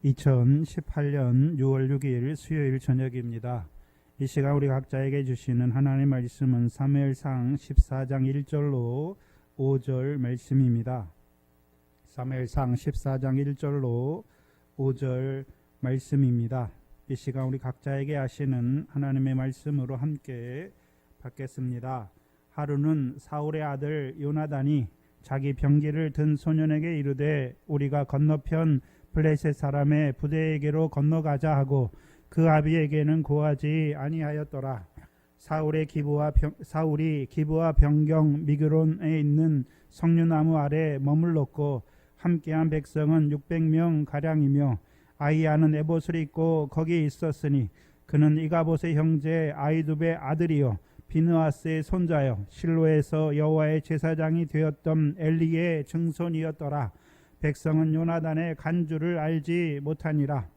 2018년 6월 6일 수요일 저녁입니다. 이 시간 우리 각자에게 주시는 하나님의 말씀은 사무엘상 14장 1절로 5절 말씀입니다. 사무엘상 14장 1절로 5절 말씀입니다. 이 시간 우리 각자에게 하시는 하나님의 말씀으로 함께 받겠습니다. 하루는 사울의 아들 요나단이 자기 병기를 든 소년에게 이르되 우리가 건너편 블레셋 사람의 부대에게로 건너가자 하고 그 아비에게는 고하지 아니하였더라. 사울이 기브와 변경 미그론에 있는 석류나무 아래 머물렀고 함께한 백성은 600명 가량이며 아이야는 에봇을 입고 거기 있었으니 그는 이가봇의 형제 아이두베의 아들이요 비느하스의 손자요 실로에서 여호와의 제사장이 되었던 엘리의 증손이었더라. 백성은 요나단의 간주를 알지 못하니라.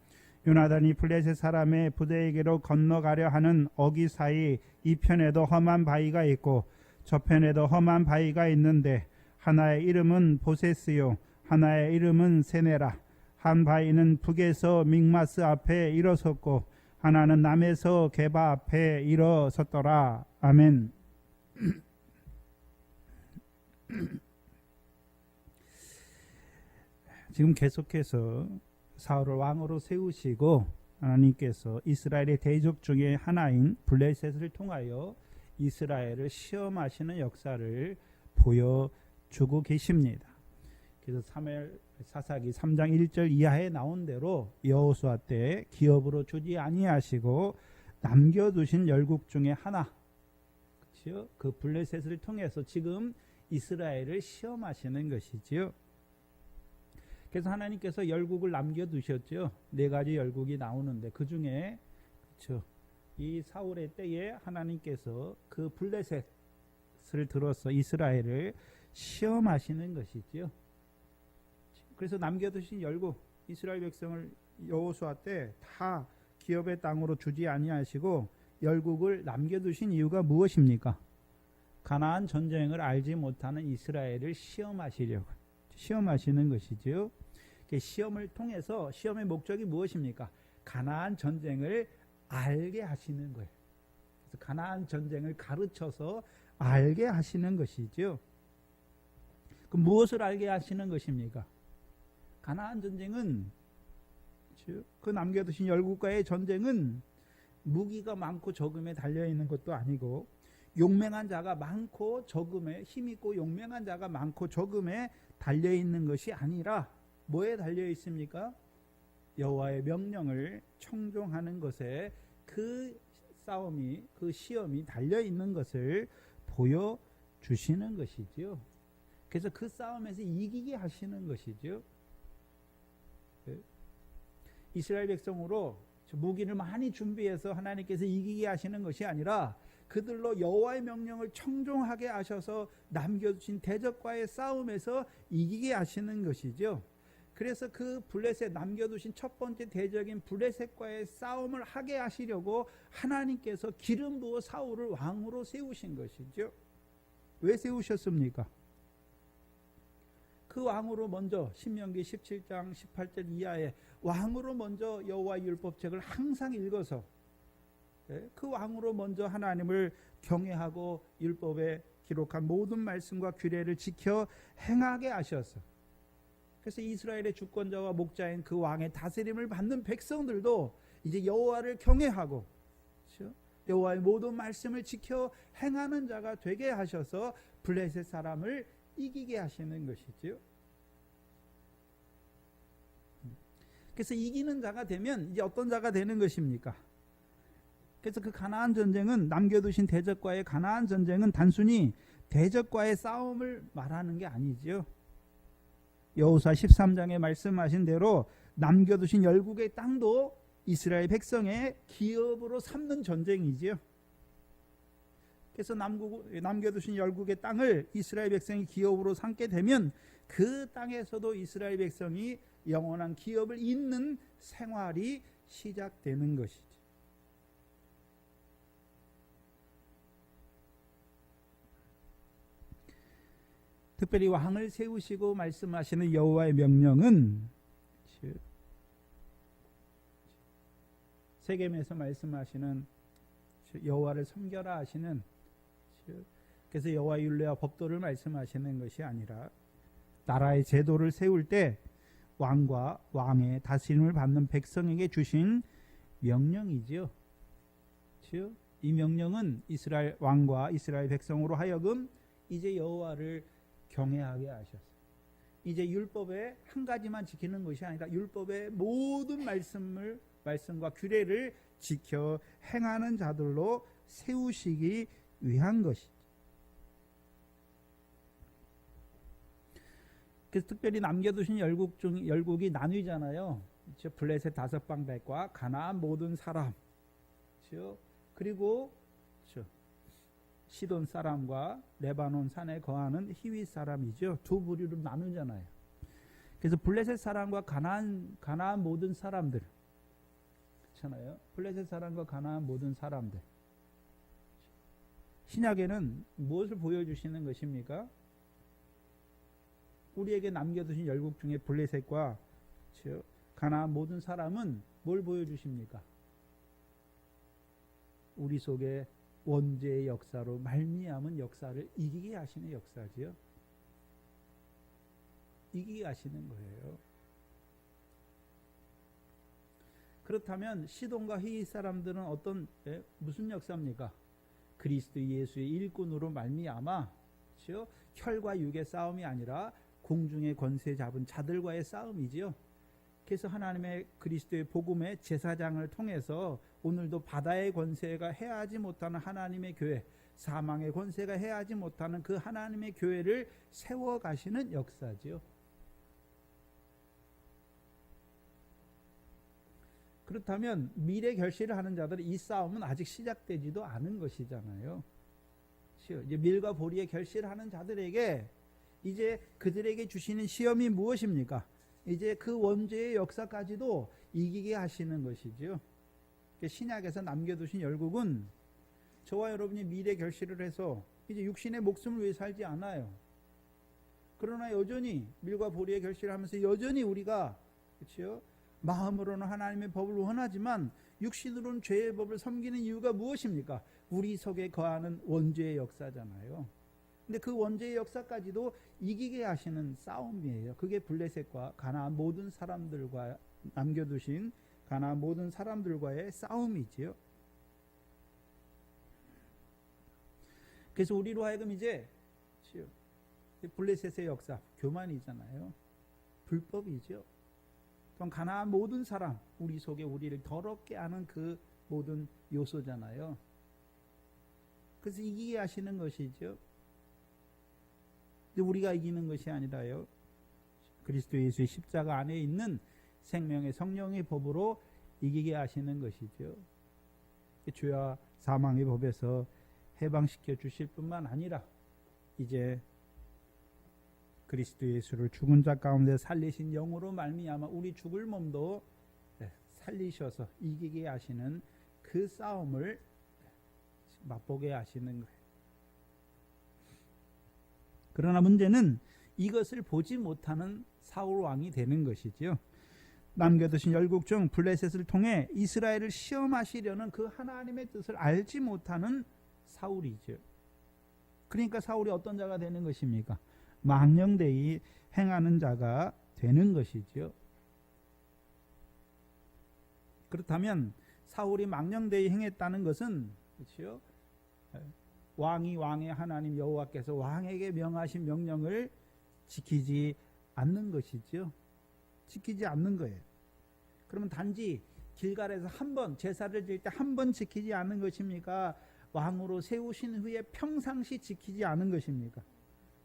요나단이 블레셋 사람의 부대에게로 건너가려 하는 어기 사이 이편에도 험한 바위가 있고 저편에도 험한 바위가 있는데 하나의 이름은 보세스요 하나의 이름은 세네라. 한 바위는 북에서 믹마스 앞에 일어섰고 하나는 남에서 게바 앞에 일어섰더라. 아멘. 지금 계속해서 사울을 왕으로 세우시고 하나님께서 이스라엘의 대적 중에 하나인 블레셋을 통하여 이스라엘을 시험하시는 역사를 보여주고 계십니다. 그래서 사무엘 사사기 3장 1절 이하에 나온 대로 여호수아 때 기업으로 주지 아니하시고 남겨두신 열국 중에 하나, 그렇죠? 그 블레셋을 통해서 지금 이스라엘을 시험하시는 것이지요. 그래서 하나님께서 열국을 남겨두셨죠. 4가지 열국이 나오는데 그 중에 그렇죠. 이 사울의 때에 하나님께서 그 블레셋을 들어서 이스라엘을 시험하시는 것이죠. 그래서 남겨두신 열국 이스라엘 백성을 여호수아 때 다 기업의 땅으로 주지 아니하시고 열국을 남겨두신 이유가 무엇입니까? 가나안 전쟁을 알지 못하는 이스라엘을 시험하시는 것이지요. 시험을 통해서 시험의 목적이 무엇입니까? 가나안 전쟁을 알게 하시는 거예요. 그래서 가나안 전쟁을 가르쳐서 알게 하시는 것이지요. 그럼 무엇을 알게 하시는 것입니까? 가나안 전쟁은 그 남겨두신 열국과의 전쟁은 무기가 많고 적음에 달려있는 것도 아니고 용맹한 자가 많고 적음에 힘있고 용맹한 자가 많고 적음에 달려있는 것이 아니라 뭐에 달려있습니까? 여호와의 명령을 청종하는 것에 그 싸움이 그 시험이 달려있는 것을 보여주시는 것이지요. 그래서 그 싸움에서 이기게 하시는 것이죠. 이스라엘 백성으로 무기를 많이 준비해서 하나님께서 이기게 하시는 것이 아니라 그들로 여호와의 명령을 청종하게 하셔서 남겨주신 대적과의 싸움에서 이기게 하시는 것이죠. 그래서 그 블레셋 남겨두신 첫 번째 대적인 블레셋과의 싸움을 하게 하시려고 하나님께서 기름 부어 사울을 왕으로 세우신 것이죠. 왜 세우셨습니까? 그 왕으로 먼저 신명기 17장 18절 이하에 왕으로 먼저 여호와의 율법책을 항상 읽어서 그 왕으로 먼저 하나님을 경외하고 율법에 기록한 모든 말씀과 규례를 지켜 행하게 하셔서 그래서 이스라엘의 주권자와 목자인 그 왕의 다스림을 받는 백성들도 이제 여호와를 경외하고 그렇죠? 여호와의 모든 말씀을 지켜 행하는 자가 되게 하셔서 블레셋 사람을 이기게 하시는 것이지요. 그래서 이기는 자가 되면 이제 어떤 자가 되는 것입니까? 그래서 그 가나안 전쟁은 남겨두신 대적과의 가나안 전쟁은 단순히 대적과의 싸움을 말하는 게 아니지요. 여호수아 13장에 말씀하신 대로 남겨두신 열국의 땅도 이스라엘 백성의 기업으로 삼는 전쟁이지요. 그래서 남겨두신 열국의 땅을 이스라엘 백성이 기업으로 삼게 되면 그 땅에서도 이스라엘 백성이 영원한 기업을 잇는 생활이 시작되는 것이죠. 특별히 왕을 세우시고 말씀하시는 여호와의 명령은 세겜에서 말씀하시는 여호와를 섬겨라 하시는, 그래서 여호와 율례와 법도를 말씀하시는 것이 아니라 나라의 제도를 세울 때 왕과 왕의 다스림을 받는 백성에게 주신 명령이지요. 즉 이 명령은 이스라엘 왕과 이스라엘 백성으로 하여금 이제 여호와를 경외하게 하셨어요. 이제 율법의 한 가지만 지키는 것이 아니라 율법의 모든 말씀과 규례를 지켜 행하는 자들로 세우시기 위한 것이죠. 그래서 특별히 남겨두신 열국이 나뉘잖아요. 블레셋 5방백과 가나안 모든 사람, 그리고 시돈 사람과 레바논 산에 거하는 히윗 사람이죠. 두 부류로 나누잖아요. 그래서 블레셋 사람과 가나안 모든 사람들, 그렇잖아요. 블레셋 사람과 가나안 모든 사람들. 신약에는 무엇을 보여주시는 것입니까? 우리에게 남겨두신 열국 중에 블레셋과 가나안 모든 사람은 뭘 보여주십니까? 우리 속에 원죄의 역사로 말미암은 역사를 이기게 하시는 역사지요. 이기게 하시는 거예요. 그렇다면 시돈과 히윗 사람들은 무슨 역사입니까? 그리스도 예수의 일꾼으로 말미암아 혈과 육의 싸움이 아니라 공중의 권세 잡은 자들과의 싸움이지요. 그래서 하나님의 그리스도의 복음의 제사장을 통해서 오늘도 바다의 권세가 해하지 못하는 하나님의 교회, 사망의 권세가 해하지 못하는 그 하나님의 교회를 세워가시는 역사지요. 그렇다면 미래 결실을 하는 자들은 이 싸움은 아직 시작되지도 않은 것이잖아요. 이제 밀과 보리의 결실하는 자들에게 이제 그들에게 주시는 시험이 무엇입니까? 이제 그 원죄의 역사까지도 이기게 하시는 것이죠. 신약에서 남겨두신 열국은 저와 여러분이 미래 결실을 해서 이제 육신의 목숨을 위해 살지 않아요. 그러나 여전히 밀과 보리의 결실을 하면서 여전히 우리가 그렇죠? 마음으로는 하나님의 법을 원하지만 육신으로는 죄의 법을 섬기는 이유가 무엇입니까? 우리 속에 거하는 원죄의 역사잖아요. 근데 그 원죄의 역사까지도 이기게 하시는 싸움이에요. 그게 블레셋과 가나안 모든 사람들과 남겨두신 가나안 모든 사람들과의 싸움이지요. 그래서 우리로 하여금 이제 블레셋의 역사 교만이잖아요. 불법이죠. 또한 가나안 모든 사람, 우리 속에 우리를 더럽게 하는 그 모든 요소잖아요. 그래서 이기게 하시는 것이죠. 근데 우리가 이기는 것이 아니라요, 그리스도 예수의 십자가 안에 있는 생명의 성령의 법으로 이기게 하시는 것이죠. 죄와 사망의 법에서 해방시켜 주실 뿐만 아니라 이제 그리스도 예수를 죽은 자 가운데 살리신 영으로 말미암아 우리 죽을 몸도 살리셔서 이기게 하시는 그 싸움을 맛보게 하시는 거예요. 그러나 문제는 이것을 보지 못하는 사울 왕이 되는 것이지요. 남겨두신 열국 중 블레셋을 통해 이스라엘을 시험하시려는 그 하나님의 뜻을 알지 못하는 사울이죠. 그러니까 사울이 어떤 자가 되는 것입니까? 망령되이 행하는 자가 되는 것이죠. 그렇다면 사울이 망령되이 행했다는 것은 그렇죠? 왕이 왕의 하나님 여호와께서 왕에게 명하신 명령을 지키지 않는 것이죠. 지키지 않는 거예요. 그러면 단지 길갈에서 한 번 제사를 드릴 때 한 번 지키지 않는 것입니까? 왕으로 세우신 후에 평상시 지키지 않은 것입니까?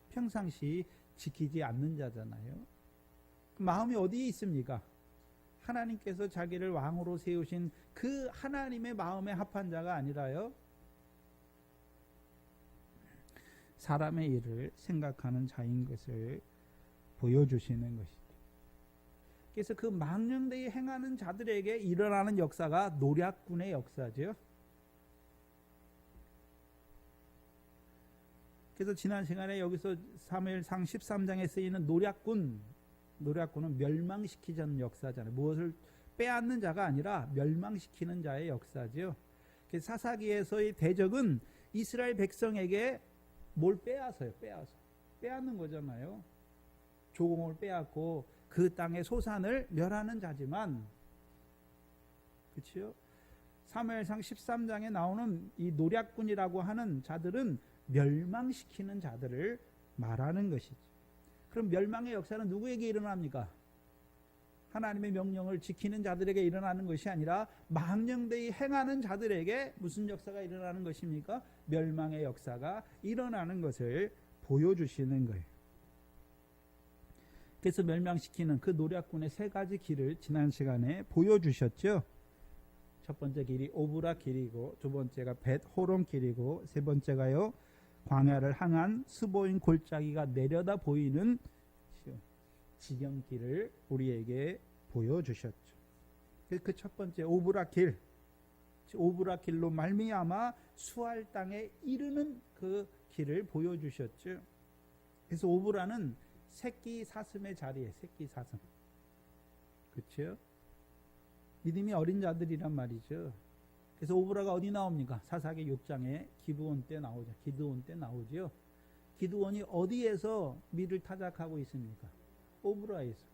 평상시 지키지 않는 자잖아요. 마음이 어디에 있습니까? 하나님께서 자기를 왕으로 세우신 그 하나님의 마음에 합한 자가 아니라요, 사람의 일을 생각하는 자인 것을 보여주시는 것이죠. 그래서 그 망령되이 행하는 자들에게 일어나는 역사가 노략군의 역사죠. 그래서 지난 시간에 여기서 사무엘상 13장에 쓰이는 노략군은 멸망시키자는 역사잖아요. 무엇을 빼앗는 자가 아니라 멸망시키는 자의 역사죠. 사사기에서의 대적은 이스라엘 백성에게 뭘 빼앗아요. 빼앗는 거잖아요. 조공을 빼앗고 그 땅의 소산을 멸하는 자지만, 그렇죠? 사무엘상 13장에 나오는 이 노략군이라고 하는 자들은 멸망시키는 자들을 말하는 것이죠. 그럼 멸망의 역사는 누구에게 일어납니까? 하나님의 명령을 지키는 자들에게 일어나는 것이 아니라 망령되이 행하는 자들에게 무슨 역사가 일어나는 것입니까? 멸망의 역사가 일어나는 것을 보여주시는 거예요. 그래서 멸망시키는 그 노략군의 세 가지 길을 지난 시간에 보여주셨죠. 첫 번째 길이 오브라 길이고, 두 번째가 벳호론 길이고, 세 번째가요 광야를 향한 스보임 골짜기가 내려다 보이는 지경길을 우리에게 보여주셨죠. 그 첫 번째 오브라 길로 말미암아 수알 땅에 이르는 그 길을 보여주셨죠. 그래서 오브라는 새끼 사슴의 자리에, 새끼 사슴, 그렇죠? 믿음이 어린 자들이란 말이죠. 그래서 오브라가 어디 나옵니까? 사사기 6장에 기드온 때 나오죠. 기드온이 어디에서 밀을 타작하고 있습니까? 오브라에서.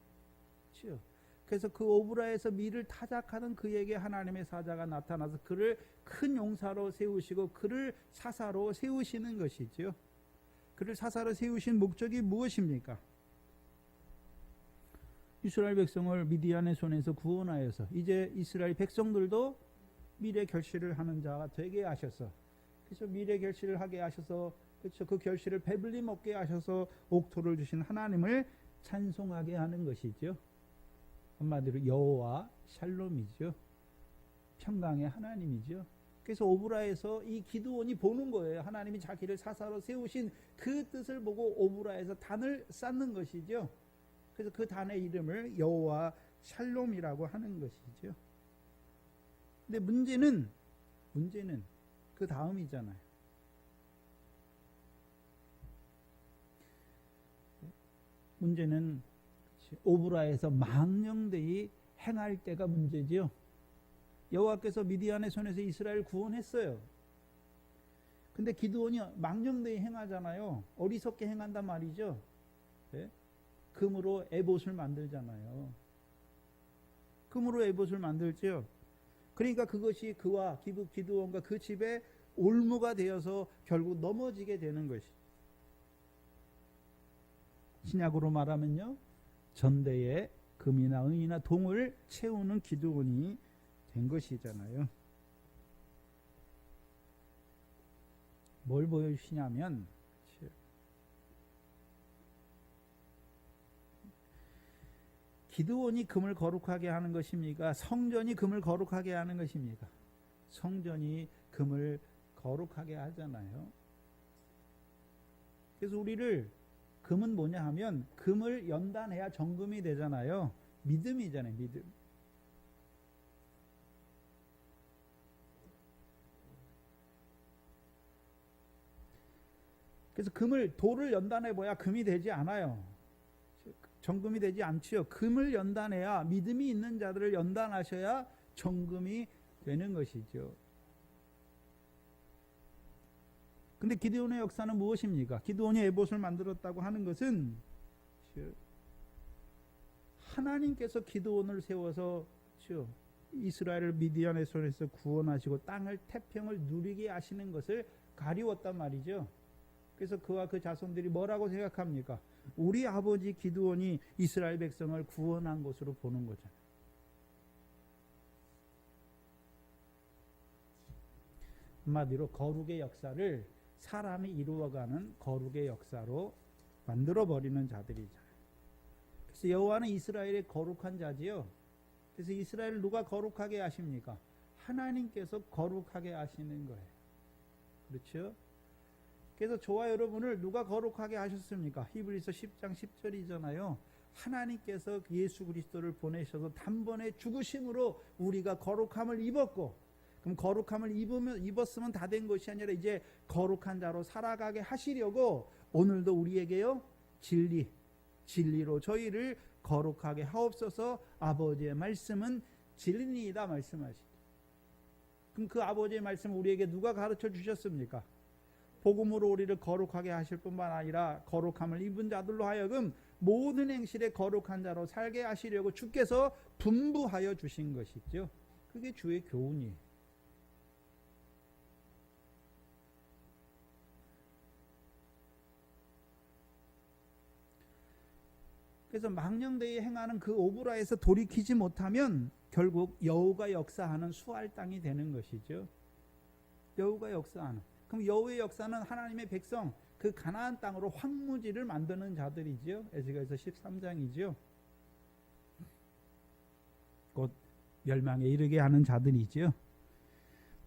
그렇죠? 그래서 그 오브라에서 밀을 타작하는 그에게 하나님의 사자가 나타나서 그를 큰 용사로 세우시고 그를 사사로 세우시는 것이죠. 그를 사사로 세우신 목적이 무엇입니까? 이스라엘 백성을 미디안의 손에서 구원하여서 이제 이스라엘 백성들도 미래 결실을 하는 자가 되게 하셔서, 그래서 미래 결실을 하게 하셔서, 그렇죠, 그 결실을 배불리 먹게 하셔서 옥토를 주신 하나님을 찬송하게 하는 것이죠. 한마디로 여호와 샬롬이죠. 평강의 하나님이죠. 그래서 오브라에서 이 기드온이 보는 거예요. 하나님이 자기를 사사로 세우신 그 뜻을 보고 오브라에서 단을 쌓는 것이죠. 그래서 그 단의 이름을 여호와 샬롬이라고 하는 것이죠. 근데 문제는 그 다음이잖아요. 문제는 오브라에서 망령되이 행할 때가 문제지요. 여호와께서 미디안의 손에서 이스라엘을 구원했어요. 근데 기드온이 망령되이 행하잖아요. 어리석게 행한단 말이죠. 네? 금으로 에봇을 만들잖아요. 금으로 에봇을 만들죠. 그러니까 그것이 그와 기드온과 그 집에 올무가 되어서 결국 넘어지게 되는 것이. 신약으로 말하면요, 전대에 금이나 은이나 동을 채우는 기드온이 된 것이잖아요. 뭘 보여주시냐면, 기드온이 금을 거룩하게 하는 것입니까? 성전이 금을 거룩하게 하는 것입니까? 성전이 금을 거룩하게 하잖아요. 그래서 우리를 금은 뭐냐 하면 금을 연단해야 정금이 되잖아요. 믿음이잖아요. 믿음. 그래서 돌을 연단해 보야 금이 되지 않아요. 정금이 되지 않지요. 금을 연단해야, 믿음이 있는 자들을 연단하셔야 정금이 되는 것이죠. 근데 기드온의 역사는 무엇입니까? 기드온이 에봇을 만들었다고 하는 것은 하나님께서 기드온을 세워서 이스라엘을 미디안의 손에서 구원하시고 땅을 태평을 누리게 하시는 것을 가리웠단 말이죠. 그래서 그와 그 자손들이 뭐라고 생각합니까? 우리 아버지 기드온이 이스라엘 백성을 구원한 것으로 보는 거잖아요. 한마디로 거룩의 역사를 사람이 이루어가는 거룩의 역사로 만들어버리는 자들이잖아요. 그래서 여호와는 이스라엘의 거룩한 자지요. 그래서 이스라엘을 누가 거룩하게 하십니까? 하나님께서 거룩하게 하시는 거예요. 그렇죠? 그래서 저와 여러분을 누가 거룩하게 하셨습니까? 히브리서 10장 10절이잖아요. 하나님께서 예수 그리스도를 보내셔서 단번에 죽으심으로 우리가 거룩함을 입었고, 그럼 거룩함을 입었으면 다 된 것이 아니라 이제 거룩한 자로 살아가게 하시려고 오늘도 우리에게요, 진리로 저희를 거룩하게 하옵소서. 아버지의 말씀은 진리이다 말씀하시죠. 그럼 그 아버지의 말씀 우리에게 누가 가르쳐 주셨습니까? 복음으로 우리를 거룩하게 하실 뿐만 아니라 거룩함을 입은 자들로 하여금 모든 행실에 거룩한 자로 살게 하시려고 주께서 분부하여 주신 것이죠. 그게 주의 교훈이에요. 그래서 망령되이 행하는 그 오브라에서 돌이키지 못하면 결국 여호가 역사하는 수할 땅이 되는 것이죠. 여호가 역사하는. 그럼 여호의 역사는 하나님의 백성 그 가나안 땅으로 황무지를 만드는 자들이죠. 에스겔서 13장이죠. 곧 멸망에 이르게 하는 자들이죠.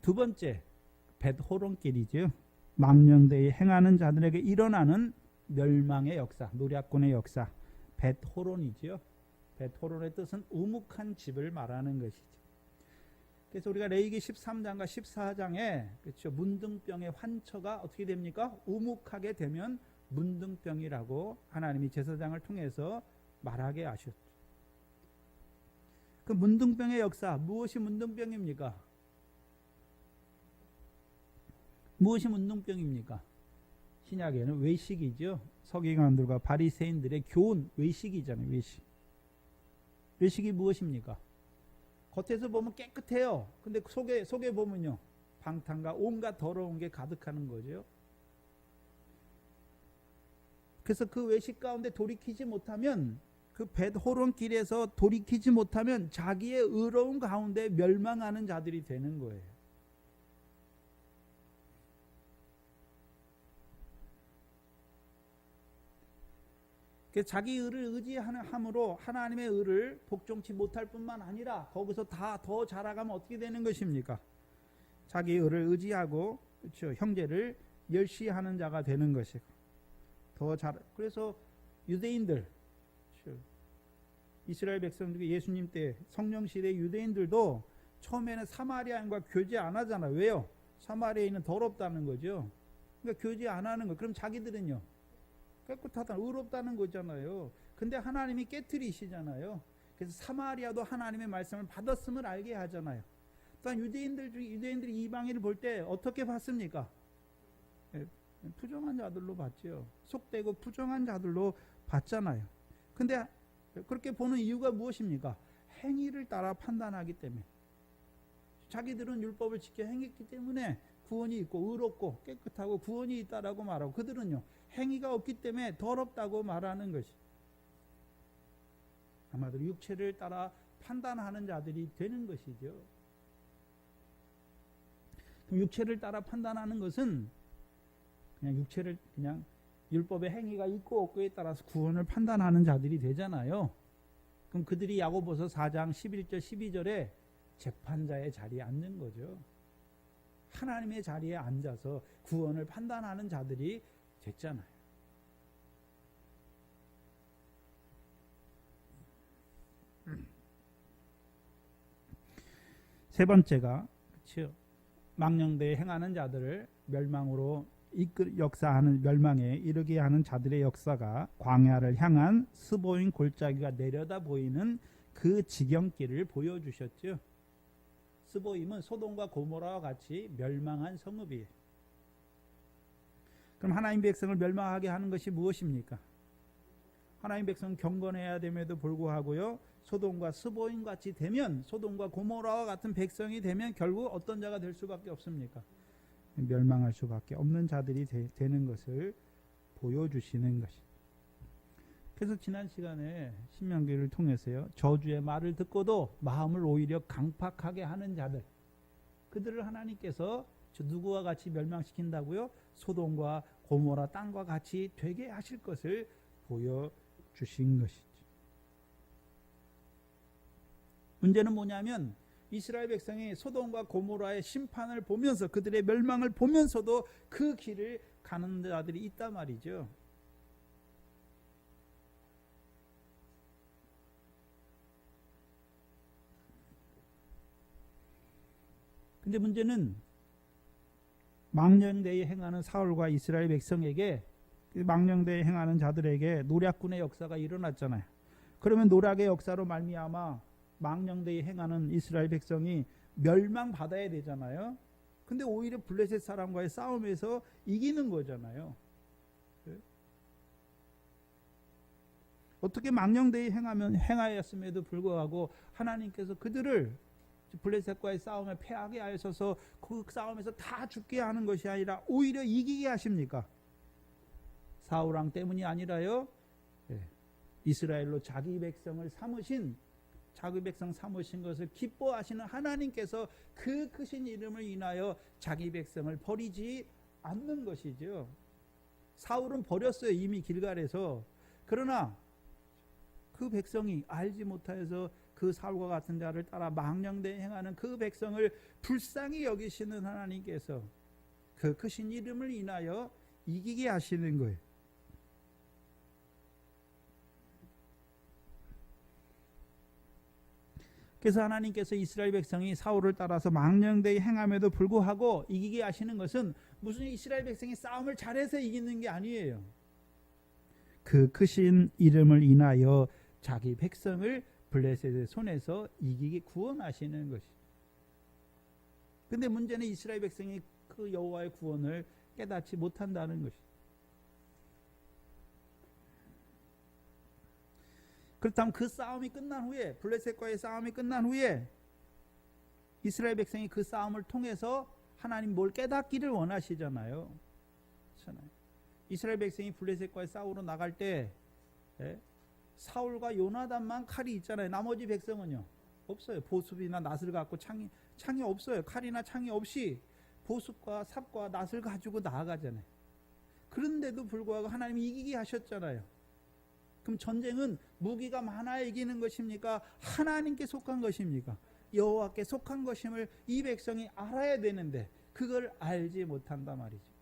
두 번째 벳호론길이죠. 망령되이 행하는 자들에게 일어나는 멸망의 역사, 노략군의 역사. 벳호론이죠. 벳호론의 뜻은 우묵한 집을 말하는 것이죠. 그래서 우리가 레위기 13장과 14장에 그렇죠. 문둥병의 환처가 어떻게 됩니까? 우묵하게 되면 문둥병이라고 하나님이 제사장을 통해서 말하게 하셨죠. 그 문둥병의 역사, 무엇이 문둥병입니까? 무엇이 문둥병입니까? 신약에는 외식이죠. 서기관들과 바리새인들의 교훈, 외식이잖아요. 외식. 외식이 무엇입니까? 겉에서 보면 깨끗해요. 근데 속에 보면요, 방탕과 온갖 더러운 게 가득하는 거죠. 그래서 그 외식 가운데 돌이키지 못하면, 그 벳호론 길에서 돌이키지 못하면 자기의 의로운 가운데 멸망하는 자들이 되는 거예요. 자기 의를 의지함으로 하나님의 의를 복종치 못할 뿐만 아니라 거기서 다 더 자라가면 어떻게 되는 것입니까? 자기 의를 의지하고 그렇죠. 형제를 멸시하는 자가 되는 것이고 그래서 유대인들 그렇죠. 이스라엘 백성들이 예수님 때 성령 시대 유대인들도 처음에는 사마리아인과 교제 안 하잖아요. 왜요? 사마리아인은 더럽다는 거죠. 그러니까 교제 안 하는 거. 그럼 자기들은요? 깨끗하다, 의롭다는 거잖아요. 근데 하나님이 깨트리시잖아요. 그래서 사마리아도 하나님의 말씀을 받았음을 알게 하잖아요. 그러니까 유대인들이 이방인을 볼 때 어떻게 봤습니까? 부정한 자들로 봤죠. 속되고 부정한 자들로 봤잖아요. 근데 그렇게 보는 이유가 무엇입니까? 행위를 따라 판단하기 때문에. 자기들은 율법을 지켜 행했기 때문에 구원이 있고 의롭고 깨끗하고 구원이 있다라고 말하고, 그들은요 행위가 없기 때문에 더럽다고 말하는 것이, 아마도 육체를 따라 판단하는 자들이 되는 것이죠. 그럼 육체를 따라 판단하는 것은 그냥 율법의 행위가 있고 없고에 따라서 구원을 판단하는 자들이 되잖아요. 그럼 그들이 야고보서 4장 11절 12절에 재판자의 자리에 앉는 거죠. 하나님의 자리에 앉아서 구원을 판단하는 자들이 됐잖아요. 세 번째가 그렇죠. 망령되이 행하는 자들을 멸망으로 역사하는, 멸망에 이르게 하는 자들의 역사가 광야를 향한 스보임 골짜기가 내려다 보이는 그 지경길을 보여주셨죠. 스보임은 소돔과 고모라와 같이 멸망한 성읍이에요. 그럼 하나님 백성을 멸망하게 하는 것이 무엇입니까? 하나님 백성은 경건해야 됨에도 불구하고요, 소돔과 스보임 같이 되면, 소돔과 고모라와 같은 백성이 되면 결국 어떤 자가 될 수밖에 없습니까? 멸망할 수밖에 없는 자들이 되는 것을 보여주시는 것입니다. 그래서 지난 시간에 신명기를 통해서요, 저주의 말을 듣고도 마음을 오히려 강팍하게 하는 자들, 그들을 하나님께서 누구와 같이 멸망시킨다고요? 소돔과 고모라 땅과 같이 되게 하실 것을 보여주신 것이죠. 문제는 뭐냐면 이스라엘 백성이 소돔과 고모라의 심판을 보면서, 그들의 멸망을 보면서도 그 길을 가는 자들이 있단 말이죠. 근데 문제는 망령되이 행하는 사울과 이스라엘 백성에게, 망령되이 행하는 자들에게 노략군의 역사가 일어났잖아요. 그러면 노략의 역사로 말미암아 망령되이 행하는 이스라엘 백성이 멸망받아야 되잖아요. 근데 오히려 블레셋 사람과의 싸움에서 이기는 거잖아요. 어떻게 망령되이 행하였음에도 불구하고 하나님께서 그들을 블레셋과의 싸움에 패하게 하셔서 그 싸움에서 다 죽게 하는 것이 아니라 오히려 이기게 하십니까? 사울왕 때문이 아니라요. 이스라엘로 자기 백성 삼으신 것을 기뻐하시는 하나님께서 그 크신 이름을 인하여 자기 백성을 버리지 않는 것이죠. 사울은 버렸어요. 이미 길갈에서. 그러나 그 백성이 알지 못하여서 그 사울과 같은 자를 따라 망령되이 행하는 그 백성을 불쌍히 여기시는 하나님께서 그 크신 이름을 인하여 이기게 하시는 거예요. 그래서 하나님께서 이스라엘 백성이 사울을 따라서 망령되이 행함에도 불구하고 이기게 하시는 것은 무슨 이스라엘 백성이 싸움을 잘해서 이기는 게 아니에요. 그 크신 이름을 인하여 자기 백성을 블레셋의 손에서 이기게 구원하시는 것이. 근데 문제는 이스라엘 백성이 그 여호와의 구원을 깨닫지 못한다는 것이. 그렇다면 그 싸움이 끝난 후에, 블레셋과의 싸움이 끝난 후에 이스라엘 백성이 그 싸움을 통해서 하나님 뭘 깨닫기를 원하시잖아요. 그렇잖아요. 이스라엘 백성이 블레셋과의 싸우러 나갈 때 사울과 요나단만 칼이 있잖아요. 나머지 백성은요 없어요. 보습이나 낫을 갖고 창이 없어요. 칼이나 창이 없이 보습과 삽과 낫을 가지고 나아가잖아요. 그런데도 불구하고 하나님이 이기게 하셨잖아요. 그럼 전쟁은 무기가 많아야 이기는 것입니까? 하나님께 속한 것입니까? 여호와께 속한 것임을 이 백성이 알아야 되는데 그걸 알지 못한단 말이죠.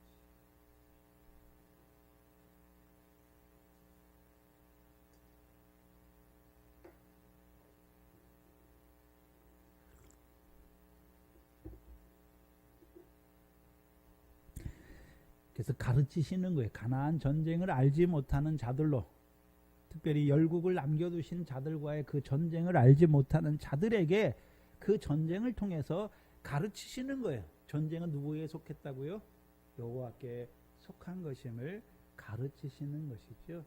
그래서 가르치시는 거예요. 가나안 전쟁을 알지 못하는 자들로, 특별히 열국을 남겨두신 자들과의 그 전쟁을 알지 못하는 자들에게 그 전쟁을 통해서 가르치시는 거예요. 전쟁은 누구에게 속했다고요? 여호와께 속한 것임을 가르치시는 것이죠.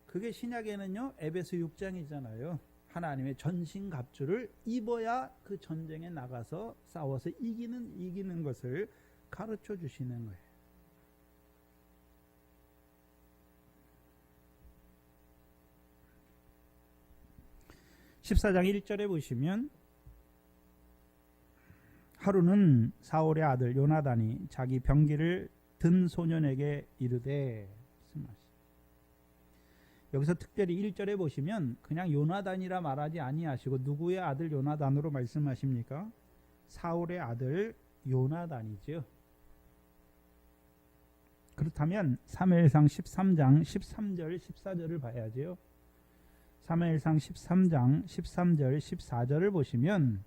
그게 신약에는요 에베소 6장이잖아요. 하나님의 전신갑주를 입어야 그 전쟁에 나가서 싸워서 이기는 것을 가르쳐 주시는 거예요. 14장 1절에 보시면 하루는 사울의 아들 요나단이 자기 병기를 든 소년에게 이르되, 여기서 특별히 1절에 보시면 그냥 요나단이라 말하지 아니하시고 누구의 아들 요나단으로 말씀하십니까? 사울의 아들 요나단이죠. 그렇다면 사무엘상 13장 13절 14절을 봐야죠. 사무엘상 13장 13절 14절을 보시면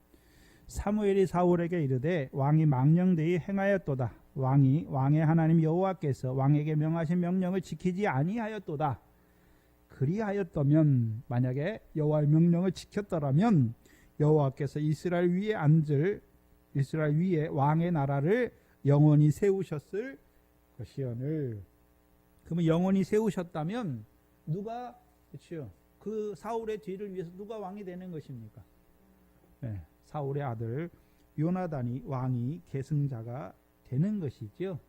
사무엘이 사울에게 이르되 왕이 망령되이 행하였도다. 왕이 왕의 하나님 여호와께서 왕에게 명하신 명령을 지키지 아니하였도다. 그리하였다면, 만약에 여호와의 명령을 지켰더라면 여호와께서 이스라엘 위에 왕의 나라를 영원히 세우셨을 것이오늘. 그러면 영원히 세우셨다면 누가, 그렇죠? 그 사울의 뒤를 위해서 누가 왕이 되는 것입니까? 네, 사울의 아들 요나단이 왕이 계승자가 되는 것이죠.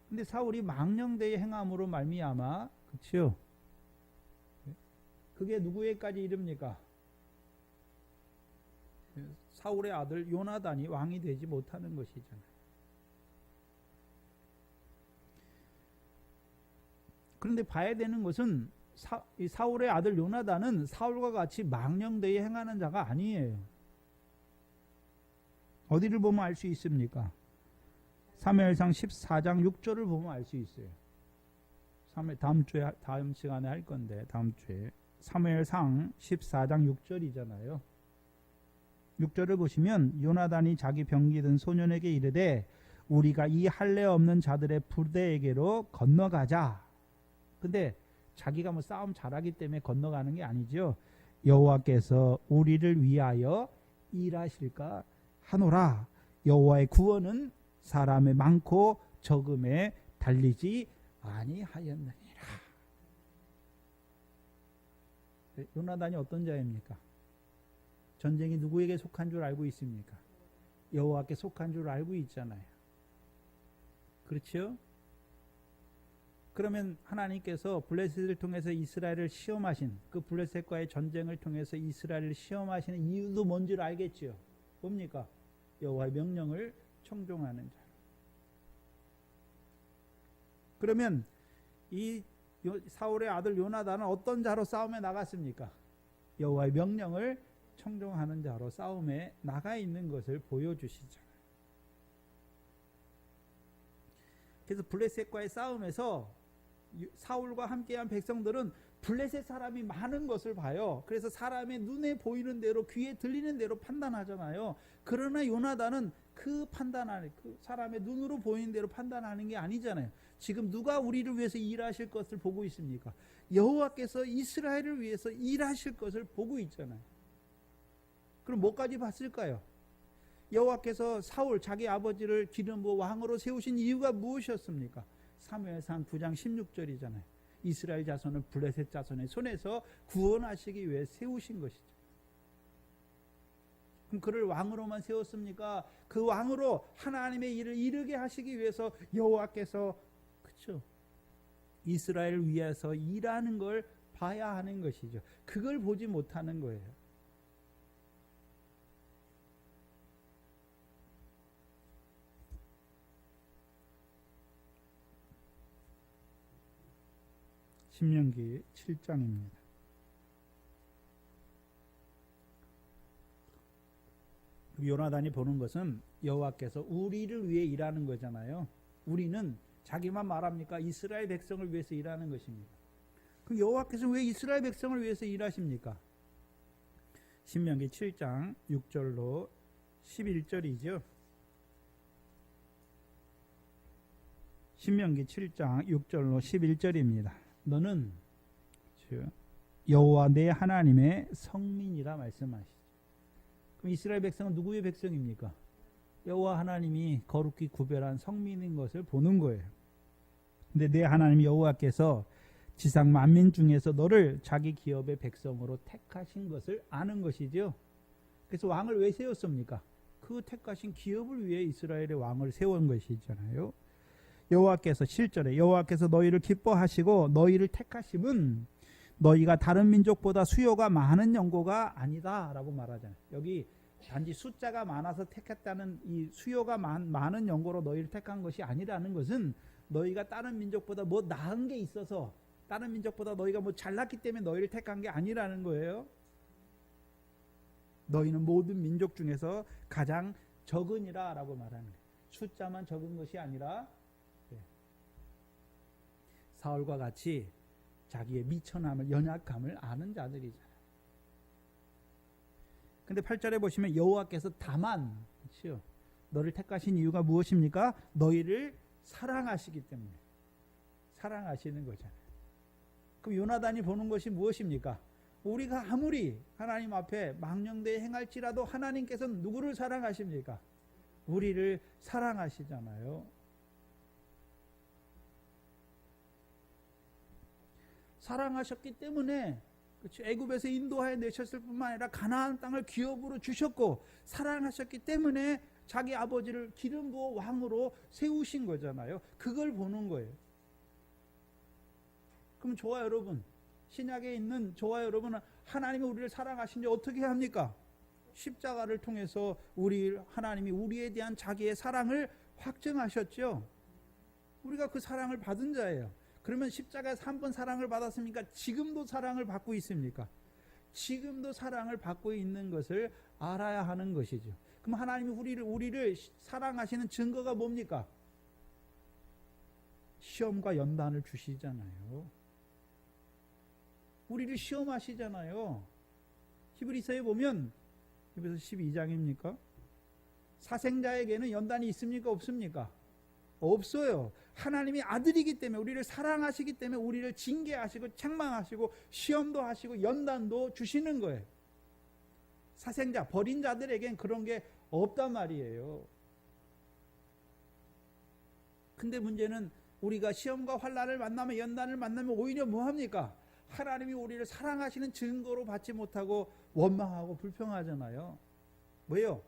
근데 사울이 망령되이 행함으로 말미암아, 그렇죠? 그게 누구에까지 이릅니까? 사울의 아들 요나단이 왕이 되지 못하는 것이잖아요. 그런데 봐야 되는 것은 사울의 아들 요나단은 사울과 같이 망령되이 행하는 자가 아니에요. 어디를 보면 알 수 있습니까? 사무엘상 14장 6절을 보면 알 수 있어요. 다음 시간에 할 건데, 다음 주에 사무엘상 14장 6절이잖아요. 6절을 보시면 요나단이 자기 병기 든 소년에게 이르되 우리가 이 할례 없는 자들의 부대에게로 건너가자. 근데 자기가 뭐 싸움 잘하기 때문에 건너가는 게 아니죠. 여호와께서 우리를 위하여 일하실까 하노라. 여호와의 구원은 사람의 많고 적음에 달리지 아니하였느니라. 요나단이 어떤 자입니까? 전쟁이 누구에게 속한 줄 알고 있습니까? 여호와께 속한 줄 알고 있잖아요. 그렇죠? 그러면 하나님께서 블레셋을 통해서 이스라엘을 시험하신, 그 블레셋과의 전쟁을 통해서 이스라엘을 시험하시는 이유도 뭔지를 알겠죠. 뭡니까? 여호와의 명령을 청종하는 자. 그러면 이 사울의 아들 요나단은 어떤 자로 싸움에 나갔습니까? 여호와의 명령을 청종하는 자로 싸움에 나가 있는 것을 보여주시잖아요. 그래서 블레셋과의 싸움에서 사울과 함께한 백성들은 블레셋 사람이 많은 것을 봐요. 그래서 사람의 눈에 보이는 대로, 귀에 들리는 대로 판단하잖아요. 그러나 요나단은 그 판단하는, 그 사람의 눈으로 보이는 대로 판단하는 게 아니잖아요. 지금 누가 우리를 위해서 일하실 것을 보고 있습니까? 여호와께서 이스라엘을 위해서 일하실 것을 보고 있잖아요. 그럼 뭐까지 봤을까요? 여호와께서 사울, 자기 아버지를 기름 부어 왕으로 세우신 이유가 무엇이었습니까? 사무엘상 9장 16절이잖아요. 이스라엘 자손을 블레셋 자손의 손에서 구원하시기 위해 세우신 것이죠. 그럼 그를 왕으로만 세웠습니까? 그 왕으로 하나님의 일을 이루게 하시기 위해서 여호와께서, 그렇죠, 이스라엘을 위해서 일하는 걸 봐야 하는 것이죠. 그걸 보지 못하는 거예요. 신명기 7장입니다. 요나단이 보는 것은 여호와께서 우리를 위해 일하는 거잖아요. 우리는 자기만 말합니까? 이스라엘 백성을 위해서 일하는 것입니다. 그럼 여호와께서 왜 이스라엘 백성을 위해서 일하십니까? 신명기 7장 6절로 11절이죠. 신명기 7장 6절로 11절입니다. 너는 여호와 내 하나님의 성민이라 말씀하시죠. 그럼 이스라엘 백성은 누구의 백성입니까? 여호와 하나님이 거룩히 구별한 성민인 것을 보는 거예요. 근데 내 하나님 여호와께서 지상 만민 중에서 너를 자기 기업의 백성으로 택하신 것을 아는 것이죠. 그래서 왕을 왜 세웠습니까? 그 택하신 기업을 위해 이스라엘의 왕을 세운 것이잖아요. 여호와께서 7절에 여호와께서 너희를 기뻐하시고 너희를 택하심은 너희가 다른 민족보다 수요가 많은 연고가 아니다 라고 말하잖아요. 여기 단지 숫자가 많아서 택했다는 이 수요가 많은 연고로 너희를 택한 것이 아니라는 것은 너희가 다른 민족보다 뭐 나은 게 있어서, 다른 민족보다 너희가 뭐 잘났기 때문에 너희를 택한 게 아니라는 거예요. 너희는 모든 민족 중에서 가장 적으니라 라고 말하는 거예요. 숫자만 적은 것이 아니라 사울과 같이 자기의 미천함을, 연약함을 아는 자들이잖아요. 근데 8절에 보시면 여호와께서 다만, 그렇죠? 너를 택하신 이유가 무엇입니까? 너희를 사랑하시기 때문에. 사랑하시는 거잖아요. 그럼 요나단이 보는 것이 무엇입니까? 우리가 아무리 하나님 앞에 망령되이 행할지라도 하나님께서는 누구를 사랑하십니까? 우리를 사랑하시잖아요. 사랑하셨기 때문에, 그렇죠, 애굽에서 인도하여 내셨을 뿐만 아니라 가나안 땅을 기업으로 주셨고, 사랑하셨기 때문에 자기 아버지를 기름 부어 왕으로 세우신 거잖아요. 그걸 보는 거예요. 그럼 저와 여러분, 신약에 있는 저와 여러분은 하나님이 우리를 사랑하신지 어떻게 합니까? 십자가를 통해서 하나님이 우리에 대한 자기의 사랑을 확증하셨죠. 우리가 그 사랑을 받은 자예요. 그러면 십자가에서 한 번 사랑을 받았습니까? 지금도 사랑을 받고 있습니까? 지금도 사랑을 받고 있는 것을 알아야 하는 것이죠. 그럼 하나님이 우리를 사랑하시는 증거가 뭡니까? 시험과 연단을 주시잖아요. 우리를 시험하시잖아요. 히브리서에 보면, 히브리서 12장입니까? 사생자에게는 연단이 있습니까? 없습니까? 없어요. 하나님이 아들이기 때문에, 우리를 사랑하시기 때문에 우리를 징계하시고 책망하시고 시험도 하시고 연단도 주시는 거예요. 사생자, 버린 자들에겐 그런 게 없단 말이에요. 근데 문제는 우리가 시험과 환난을 만나면, 연단을 만나면 오히려 뭐합니까? 하나님이 우리를 사랑하시는 증거로 받지 못하고 원망하고 불평하잖아요. 왜요?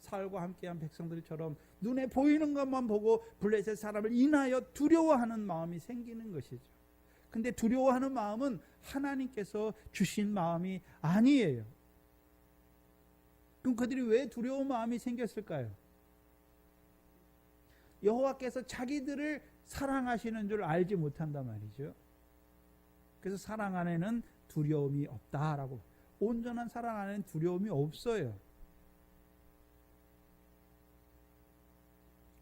사울과 함께한 백성들처럼 눈에 보이는 것만 보고 블레셋 사람을 인하여 두려워하는 마음이 생기는 것이죠. 근데 두려워하는 마음은 하나님께서 주신 마음이 아니에요. 그럼 그들이 왜 두려운 마음이 생겼을까요? 여호와께서 자기들을 사랑하시는 줄 알지 못한단 말이죠. 그래서 사랑 안에는 두려움이 없다라고. 온전한 사랑 안에는 두려움이 없어요.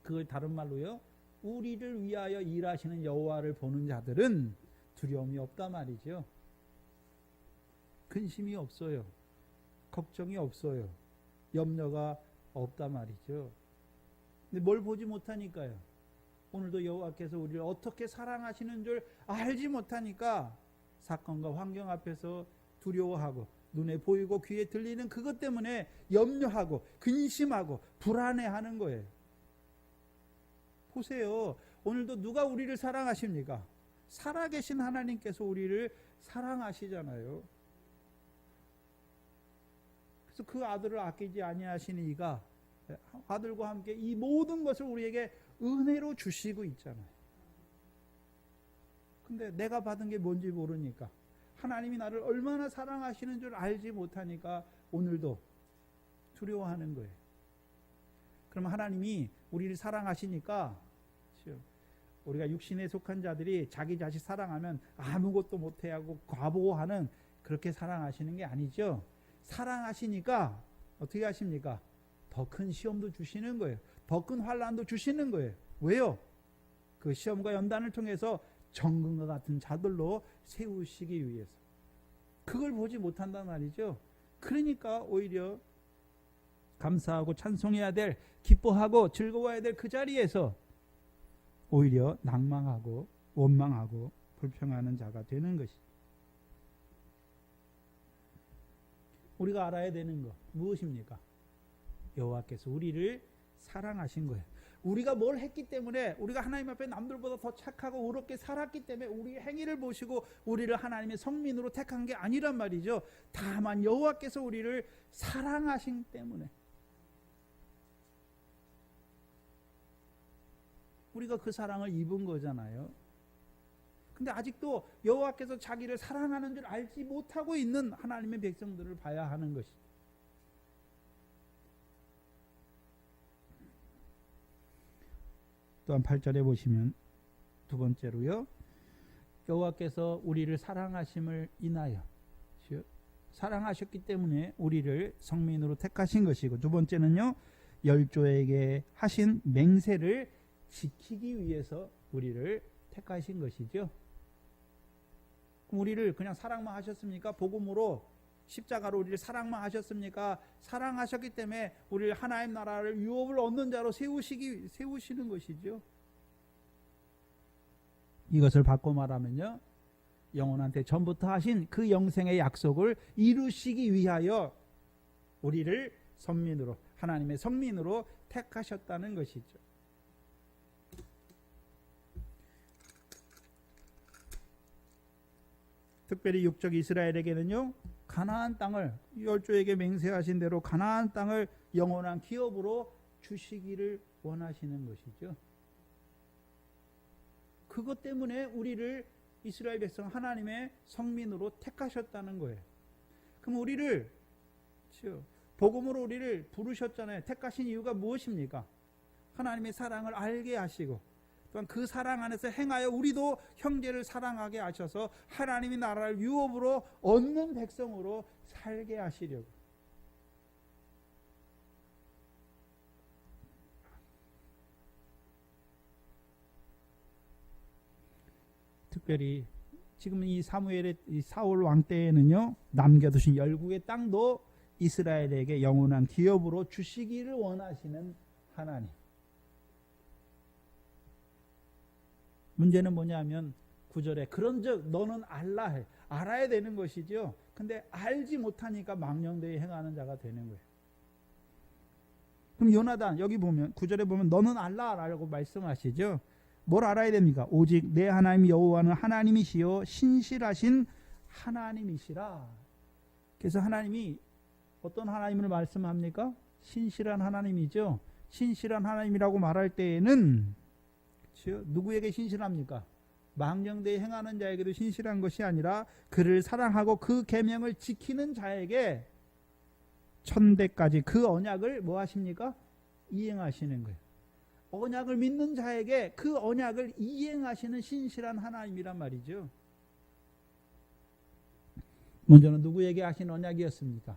그걸 다른 말로요, 우리를 위하여 일하시는 여호와를 보는 자들은 두려움이 없다 말이죠. 근심이 없어요. 걱정이 없어요. 염려가 없다 말이죠. 근데 뭘 보지 못하니까요. 오늘도 여호와께서 우리를 어떻게 사랑하시는 줄 알지 못하니까 사건과 환경 앞에서 두려워하고 눈에 보이고 귀에 들리는 그것 때문에 염려하고 근심하고 불안해하는 거예요. 보세요. 오늘도 누가 우리를 사랑하십니까? 살아계신 하나님께서 우리를 사랑하시잖아요. 그래서 그 아들을 아끼지 아니하시는 이가 아들과 함께 이 모든 것을 우리에게 은혜로 주시고 있잖아요. 근데 내가 받은 게 뭔지 모르니까, 하나님이 나를 얼마나 사랑하시는 줄 알지 못하니까 오늘도 두려워하는 거예요. 그러면 하나님이 우리를 사랑하시니까, 우리가 육신에 속한 자들이 자기 자식 사랑하면 아무것도 못해하고 과보하는, 그렇게 사랑하시는 게 아니죠. 사랑하시니까 어떻게 하십니까? 더 큰 시험도 주시는 거예요. 더 큰 환난도 주시는 거예요. 왜요? 그 시험과 연단을 통해서 정금과 같은 자들로 세우시기 위해서. 그걸 보지 못한단 말이죠. 그러니까 오히려 감사하고 찬송해야 될, 기뻐하고 즐거워야 될 그 자리에서 오히려 낭망하고 원망하고 불평하는 자가 되는 것이죠. 우리가 알아야 되는 것 무엇입니까? 여호와께서 우리를 사랑하신 거예요. 우리가 뭘 했기 때문에, 우리가 하나님 앞에 남들보다 더 착하고 의롭게 살았기 때문에 우리의 행위를 보시고 우리를 하나님의 성민으로 택한 게 아니란 말이죠. 다만 여호와께서 우리를 사랑하신 때문에 우리가 그 사랑을 입은 거잖아요. 근데 아직도 여호와께서 자기를 사랑하는 줄 알지 못하고 있는 하나님의 백성들을 봐야 하는 것이죠. 또한 8절에 보시면 두 번째로요, 여호와께서 우리를 사랑하심을 인하여, 사랑하셨기 때문에 우리를 성민으로 택하신 것이고, 두 번째는요, 열조에게 하신 맹세를 지키기 위해서 우리를 택하신 것이죠. 그럼 우리를 그냥 사랑만 하셨습니까? 복음으로, 십자가로 우리를 사랑만 하셨습니까? 사랑하셨기 때문에 우리를 하나님 나라를 유업을 얻는 자로 세우시는 것이죠. 이것을 바꿔 말하면요, 영혼한테 전부터 하신 그 영생의 약속을 이루시기 위하여 우리를 선민으로, 하나님의 선민으로 택하셨다는 것이죠. 특별히 육적 이스라엘에게는요, 가나안 땅을, 열조에게 맹세하신 대로 가나안 땅을 영원한 기업으로 주시기를 원하시는 것이죠. 그것 때문에 우리를 이스라엘 백성 하나님의 성민으로 택하셨다는 거예요. 그럼 우리를, 복음으로 우리를 부르셨잖아요. 택하신 이유가 무엇입니까? 하나님의 사랑을 알게 하시고, 또한 그 사랑 안에서 행하여 우리도 형제를 사랑하게 하셔서 하나님의 나라를 유업으로 얻는 백성으로 살게 하시려고. 특별히 지금 이 사무엘의, 이 사울 왕 때에는요, 남겨두신 열국의 땅도 이스라엘에게 영원한 기업으로 주시기를 원하시는 하나님. 문제는 뭐냐면 9절에 그런즉 너는 알아야 되는 것이죠. 근데 알지 못하니까 망령되이 행하는 자가 되는 거예요. 그럼 요나단 여기 보면 9절에 보면 너는 알라라고 말씀하시죠. 뭘 알아야 됩니까? 오직 내 하나님 여호와는 하나님이시요 신실하신 하나님이시라. 그래서 하나님이 어떤 하나님을 말씀합니까? 신실한 하나님이죠. 신실한 하나님이라고 말할 때에는 그렇죠? 누구에게 신실합니까? 망령되이 행하는 자에게도 신실한 것이 아니라 그를 사랑하고 그 계명을 지키는 자에게 천대까지 그 언약을 뭐 하십니까? 이행하시는 거예요. 언약을 믿는 자에게 그 언약을 이행하시는 신실한 하나님이란 말이죠. 먼저는 누구에게 하신 언약이었습니까?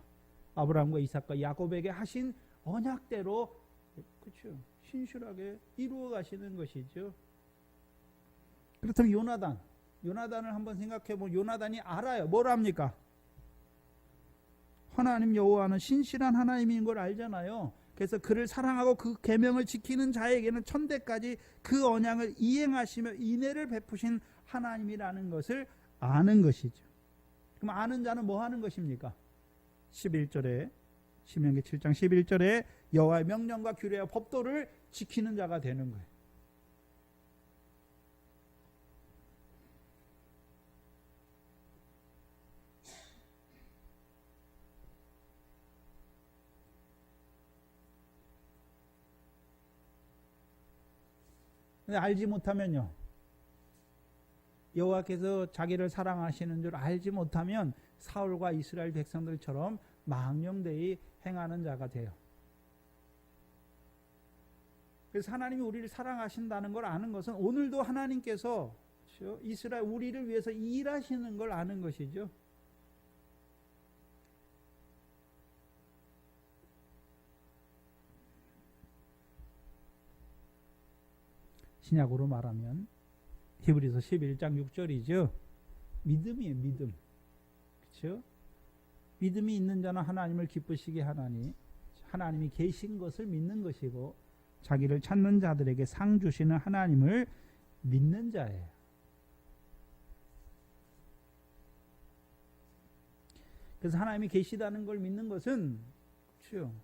아브라함과 이삭과 야곱에게 하신 언약대로 그렇죠. 신실하게 이루어 가시는 것이죠. 그렇다면 요나단을 한번 생각해 보면 요나단이 알아요. 뭘 합니까? 하나님 여호와는 신실한 하나님인 걸 알잖아요. 그래서 그를 사랑하고 그 계명을 지키는 자에게는 천대까지 그 언약을 이행하시며 인애를 베푸신 하나님이라는 것을 아는 것이죠. 그럼 아는 자는 뭐 하는 것입니까? 11절에 신명기 7장 11절에 여호와의 명령과 규례와 법도를 지키는 자가 되는 거예요. 근데 알지 못하면요. 여호와께서 자기를 사랑하시는 줄 알지 못하면 사울과 이스라엘 백성들처럼 망령되이 행하는 자가 돼요. 그래서 하나님이 우리를 사랑하신다는 걸 아는 것은 오늘도 하나님께서 이스라엘 우리를 위해서 일하시는 걸 아는 것이죠. 신약으로 말하면 히브리서 11장 6절이죠. 믿음이에요. 믿음. 그렇죠? 믿음이 있는 자는 하나님을 기쁘시게 하나니 하나님이 계신 것을 믿는 것이고 자기를 찾는 자들에게 상 주시는 하나님을 믿는 자예요. 그래서 하나님이 계시다는 걸 믿는 것은 그렇죠?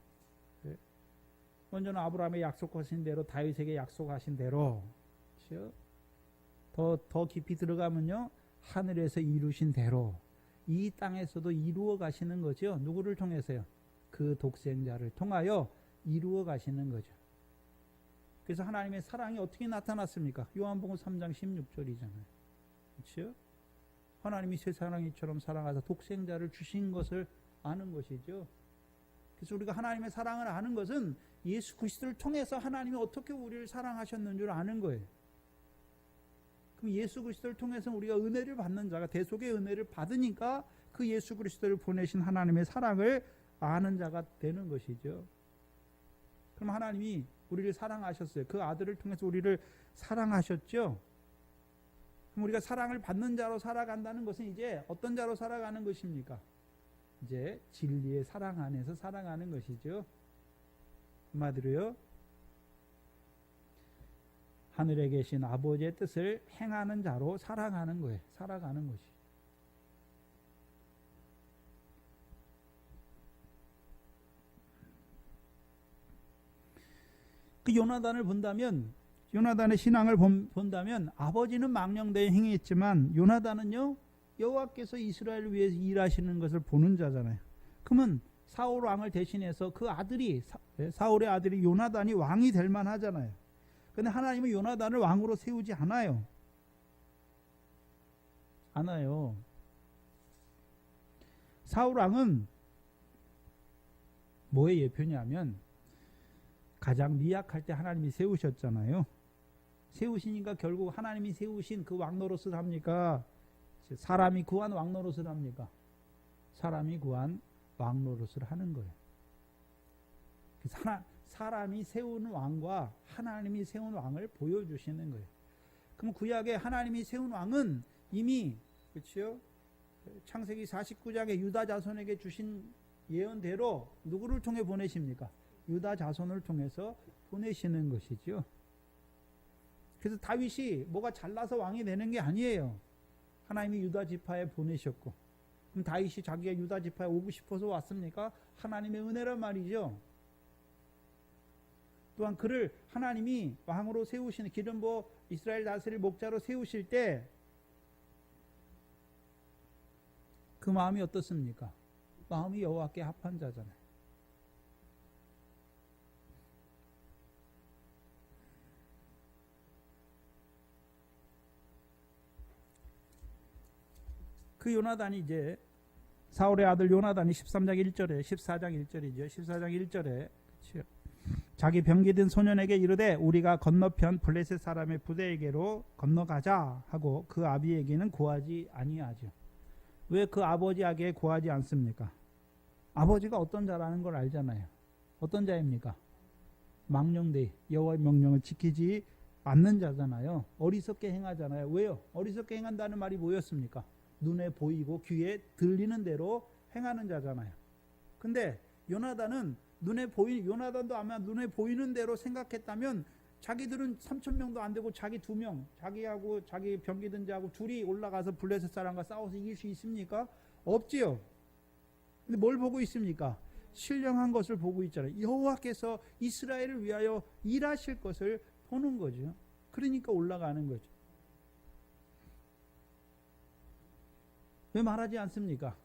먼저는 아브라함의 약속하신 대로 다윗에게 약속하신 대로 그렇죠? 더 깊이 들어가면요 하늘에서 이루신 대로 이 땅에서도 이루어 가시는 거죠. 누구를 통해서요? 그 독생자를 통하여 이루어 가시는 거죠. 그래서 하나님의 사랑이 어떻게 나타났습니까? 요한복음 3장 16절이잖아요. 그렇죠? 하나님이 세상을 이처럼 사랑하사 독생자를 주신 것을 아는 것이죠. 그래서 우리가 하나님의 사랑을 아는 것은 예수 그리스도를 통해서 하나님이 어떻게 우리를 사랑하셨는 줄 아는 거예요. 그럼 예수 그리스도를 통해서 우리가 은혜를 받는 자가 대속의 은혜를 받으니까 그 예수 그리스도를 보내신 하나님의 사랑을 아는 자가 되는 것이죠. 그럼 하나님이 우리를 사랑하셨어요. 그 아들을 통해서 우리를 사랑하셨죠. 그럼 우리가 사랑을 받는 자로 살아간다는 것은 이제 어떤 자로 살아가는 것입니까? 이제 진리의 사랑 안에서 살아가는 것이죠. 한마디로요. 하늘에 계신 아버지의 뜻을 행하는 자로 살아가는 거예요. 살아가는 것이. 그 요나단을 본다면 요나단의 신앙을 본다면 아버지는 망령되이 행했지만 요나단은요 여호와께서 이스라엘을 위해서 일하시는 것을 보는 자잖아요. 그러면 사울 왕을 대신해서 그 아들이 사울의 아들이 요나단이 왕이 될 만하잖아요. 그런데 하나님은 요나단을 왕으로 세우지 않아요. 사울 왕은 뭐의 예표냐면 가장 미약할 때 하나님이 세우셨잖아요. 세우시니까 결국 하나님이 세우신 그 왕 노릇을 합니까? 사람이 구한 왕 노릇을 합니까? 사람이 구한 왕 노릇을 하는 거예요. 사람이 세운 왕과 하나님이 세운 왕을 보여주시는 거예요. 그럼 구약에 하나님이 세운 왕은 이미 그렇죠? 창세기 49장에 유다 자손에게 주신 예언대로 누구를 통해 보내십니까? 유다 자손을 통해서 보내시는 것이죠. 그래서 다윗이 뭐가 잘나서 왕이 되는 게 아니에요. 하나님이 유다 지파에 보내셨고, 그럼 다윗이 자기가 유다 지파에 오고 싶어서 왔습니까? 하나님의 은혜란 말이죠. 또한 그를 하나님이 왕으로 세우시는, 기름 부어 이스라엘 다스릴 목자로 세우실 때 그 마음이 어떻습니까? 마음이 여호와께 합한 자잖아요. 그 요나단이 이제 사울의 아들 요나단이 13장 1절에 14장 1절이죠. 14장 1절에 자기 병기든 소년에게 이르되 우리가 건너편 블레셋 사람의 부대에게로 건너가자 하고 그 아비에게는 고하지 아니하죠. 왜 그 아버지에게 고하지 않습니까? 아버지가 어떤 자라는 걸 알잖아요. 어떤 자입니까? 망령되이 여호와의 명령을 지키지 않는 자잖아요. 어리석게 행하잖아요. 왜요? 어리석게 행한다는 말이 뭐였습니까? 눈에 보이고 귀에 들리는 대로 행하는 자잖아요. 근데 요나단은 요나단도 아마 눈에 보이는 대로 생각했다면 자기들은 3,000명도 안 되고 자기 2명, 자기하고 자기 병기든 자하고 둘이 올라가서 블레셋 사람과 싸워서 이길 수 있습니까? 없지요. 근데 뭘 보고 있습니까? 신령한 것을 보고 있잖아요. 여호와께서 이스라엘을 위하여 일하실 것을 보는 거죠. 그러니까 올라가는 거죠. 왜 말하지 않습니까?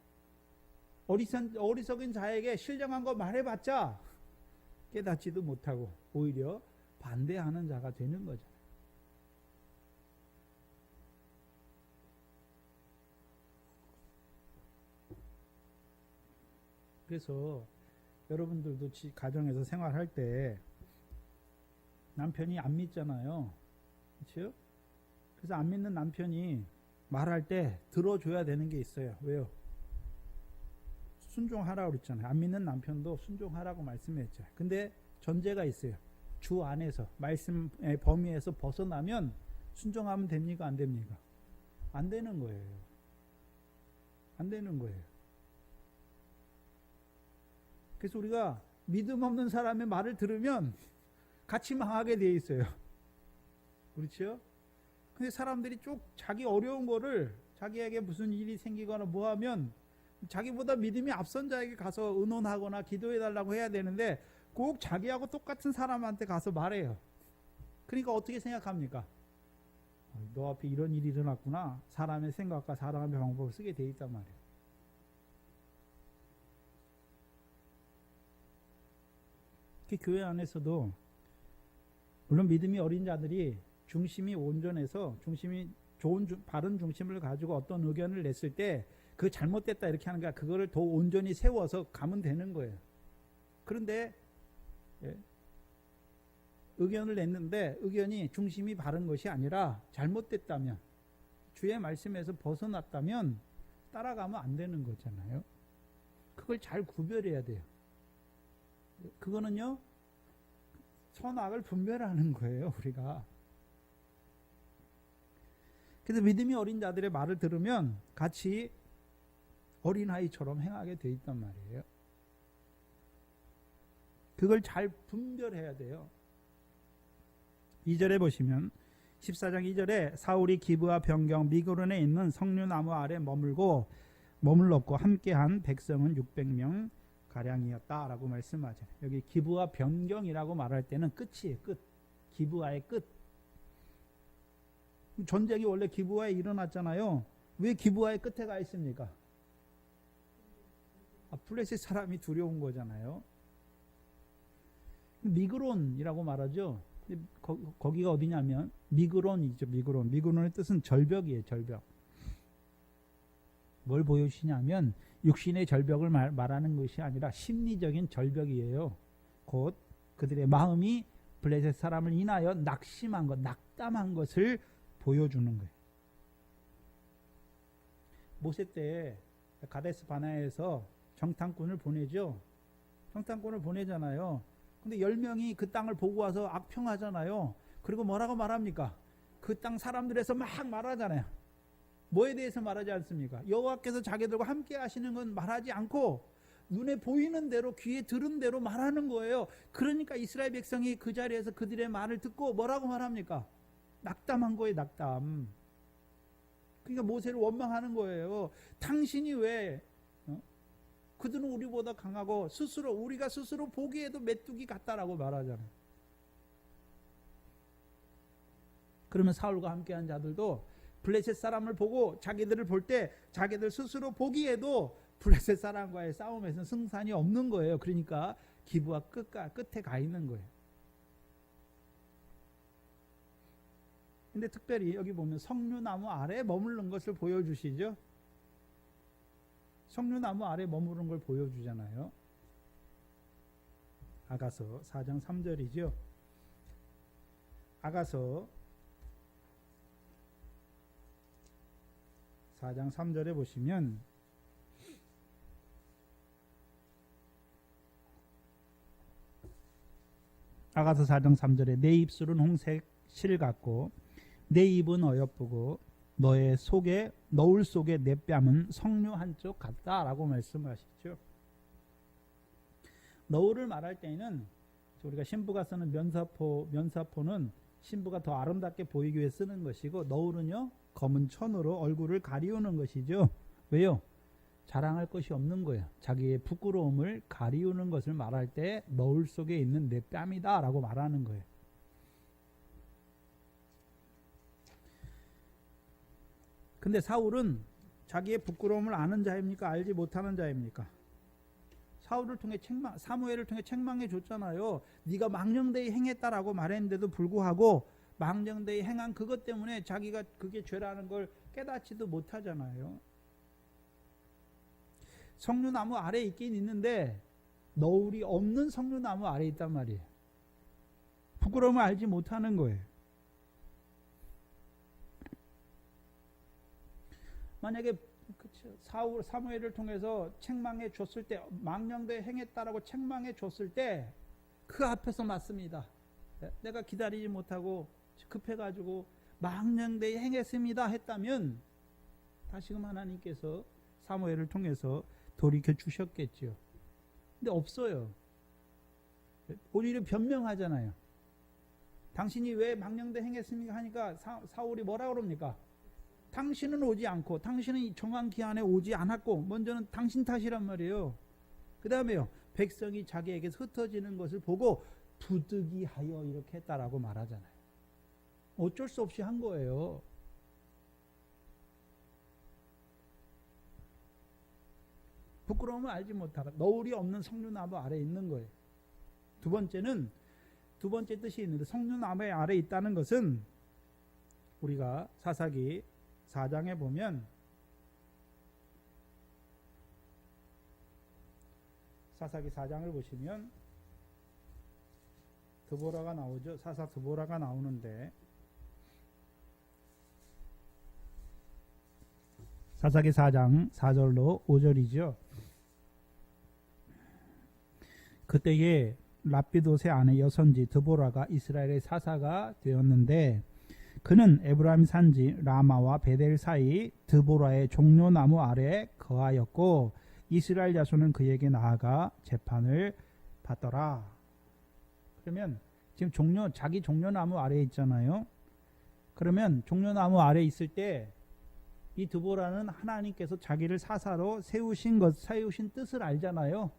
어리석은 자에게 신령한 거 말해봤자 깨닫지도 못하고 오히려 반대하는 자가 되는 거잖아요. 그래서 여러분들도 가정에서 생활할 때 남편이 안 믿잖아요. 그렇죠? 그래서 안 믿는 남편이 말할 때 들어줘야 되는 게 있어요. 왜요? 순종하라고 그랬잖아요. 안 믿는 남편도 순종하라고 말씀했죠. 근데 전제가 있어요. 주 안에서 말씀의 범위에서 벗어나면 순종하면 됩니까? 안 됩니까? 안 되는 거예요. 안 되는 거예요. 그래서 우리가 믿음 없는 사람의 말을 들으면 같이 망하게 돼 있어요. 그렇죠? 근데 사람들이 쭉 자기 어려운 거를 자기에게 무슨 일이 생기거나 뭐 하면 자기보다 믿음이 앞선 자에게 가서 의논하거나 기도해달라고 해야 되는데 꼭 자기하고 똑같은 사람한테 가서 말해요. 그러니까 어떻게 생각합니까? 너 앞에 이런 일이 일어났구나. 사람의 생각과 사람의 방법을 쓰게 돼 있단 말이에요. 교회 안에서도 물론 믿음이 어린 자들이 중심이 온전해서 중심이 좋은 바른 중심을 가지고 어떤 의견을 냈을 때 그 잘못됐다 이렇게 하는 거야. 그거를 더 온전히 세워서 가면 되는 거예요. 그런데 의견을 냈는데 의견이 중심이 바른 것이 아니라 잘못됐다면 주의 말씀에서 벗어났다면 따라가면 안 되는 거잖아요. 그걸 잘 구별해야 돼요. 그거는요 선악을 분별하는 거예요. 우리가. 그래서 믿음이 어린 자들의 말을 들으면 같이 어린아이처럼 행하게 돼 있단 말이에요. 그걸 잘 분별해야 돼요. 2절에 보시면 14장 2절에 사울이 기브와 변경 미그론에 있는 석류나무 아래 머물렀고 함께한 백성은 600명 가량이었다라고 말씀하죠. 여기 기브와 변경이라고 말할 때는 끝이에요. 끝. 기브와의 끝. 전쟁이 원래 기브와에 일어났잖아요. 왜 기브와의 끝에 가 있습니까? 블레셋 사람이 두려운 거잖아요. 미그론이라고 말하죠. 거기가 어디냐면 미그론이죠. 미그론의 뜻은 절벽이에요. 절벽. 뭘 보여주시냐면 육신의 절벽을 말하는 것이 아니라 심리적인 절벽이에요. 곧 그들의 마음이 블레셋 사람을 인하여 낙심한 것, 낙담한 것을 보여주는 거예요. 모세 때 가데스 바네아에서 정탐꾼을 보내죠. 정탐꾼을 보내잖아요. 근데 10명이 그 땅을 보고 와서 악평하잖아요. 그리고 뭐라고 말합니까? 그 땅 사람들에서 막 말하잖아요. 뭐에 대해서 말하지 않습니까? 여호와께서 자기들과 함께 하시는 건 말하지 않고 눈에 보이는 대로 귀에 들은 대로 말하는 거예요. 그러니까 이스라엘 백성이 그 자리에서 그들의 말을 듣고 뭐라고 말합니까? 낙담한 거예요, 낙담. 그러니까 모세를 원망하는 거예요. 당신이 왜 그들은 우리보다 강하고 우리가 스스로 보기에도 메뚜기 같다라고 말하잖아요. 그러면 사울과 함께한 자들도 블레셋 사람을 보고 자기들을 볼 때 자기들 스스로 보기에도 블레셋 사람과의 싸움에서는 승산이 없는 거예요. 그러니까 기브와 끝에 가 있는 거예요. 근데 특별히 여기 보면 석류나무 아래에 머무르는 것을 보여주시죠. 석류나무 아래에 머무르는 걸 보여주잖아요. 아가서 4장 3절이죠. 아가서 4장 3절에 보시면 아가서 4장 3절에 내 입술은 홍색 실 같고 내 입은 어여쁘고 너울 속에 내 뺨은 석류 한쪽 같다라고 말씀하시죠. 너울을 말할 때에는 우리가 신부가 쓰는 면사포는 신부가 더 아름답게 보이기 위해 쓰는 것이고, 너울은요 검은 천으로 얼굴을 가리우는 것이죠. 왜요? 자랑할 것이 없는 거예요. 자기의 부끄러움을 가리우는 것을 말할 때 너울 속에 있는 내 뺨이다 라고 말하는 거예요. 근데 사울은 자기의 부끄러움을 아는 자입니까? 알지 못하는 자입니까? 사무엘을 통해 책망해 줬잖아요. 네가 망령되이 행했다라고 말했는데도 불구하고 망령되이 행한 그것 때문에 자기가 그게 죄라는 걸 깨닫지도 못하잖아요. 석류나무 아래에 있긴 있는데 너울이 없는 석류나무 아래에 있단 말이에요. 부끄러움을 알지 못하는 거예요. 만약에 사무엘을 통해서 책망해 줬을 때, 망령되이 행했다라고 책망해 줬을 때 그 앞에서 맞습니다. 내가 기다리지 못하고 급해가지고 망령되이 행했습니다 했다면 다시금 하나님께서 사무엘을 통해서 돌이켜 주셨겠죠. 근데 없어요. 오히려 변명하잖아요. 당신이 왜 망령되이 행했습니까 하니까 사울이 뭐라 그럽니까? 당신은 오지 않고, 당신은 정한 기한에 오지 않았고, 먼저는 당신 탓이란 말이에요. 그 다음에요, 백성이 자기에게서 흩어지는 것을 보고 부득이하여 이렇게 했다라고 말하잖아요. 어쩔 수 없이 한 거예요. 부끄러움을 알지 못하고 너울이 없는 석류나무 아래에 있는 거예요. 두 번째 뜻이 있는데, 석류나무 아래에 있다는 것은 우리가 사사기 4장에 보면 사사기 4장을 보시면 드보라가 나오죠. 사사 드보라가 나오는데, 사사기 4장 4절로 5절이죠. 그때에 랍비돗의 아내 여선지 드보라가 이스라엘의 사사가 되었는데, 그는 에브라임 산지 라마와 베델 사이 드보라의 종려나무 아래에 거하였고, 이스라엘 자손은 그에게 나아가 재판을 받더라. 그러면 지금 자기 종려나무 아래에 있잖아요. 그러면 종려나무 아래에 있을 때 이 드보라는 하나님께서 자기를 사사로 세우신 뜻을 알잖아요.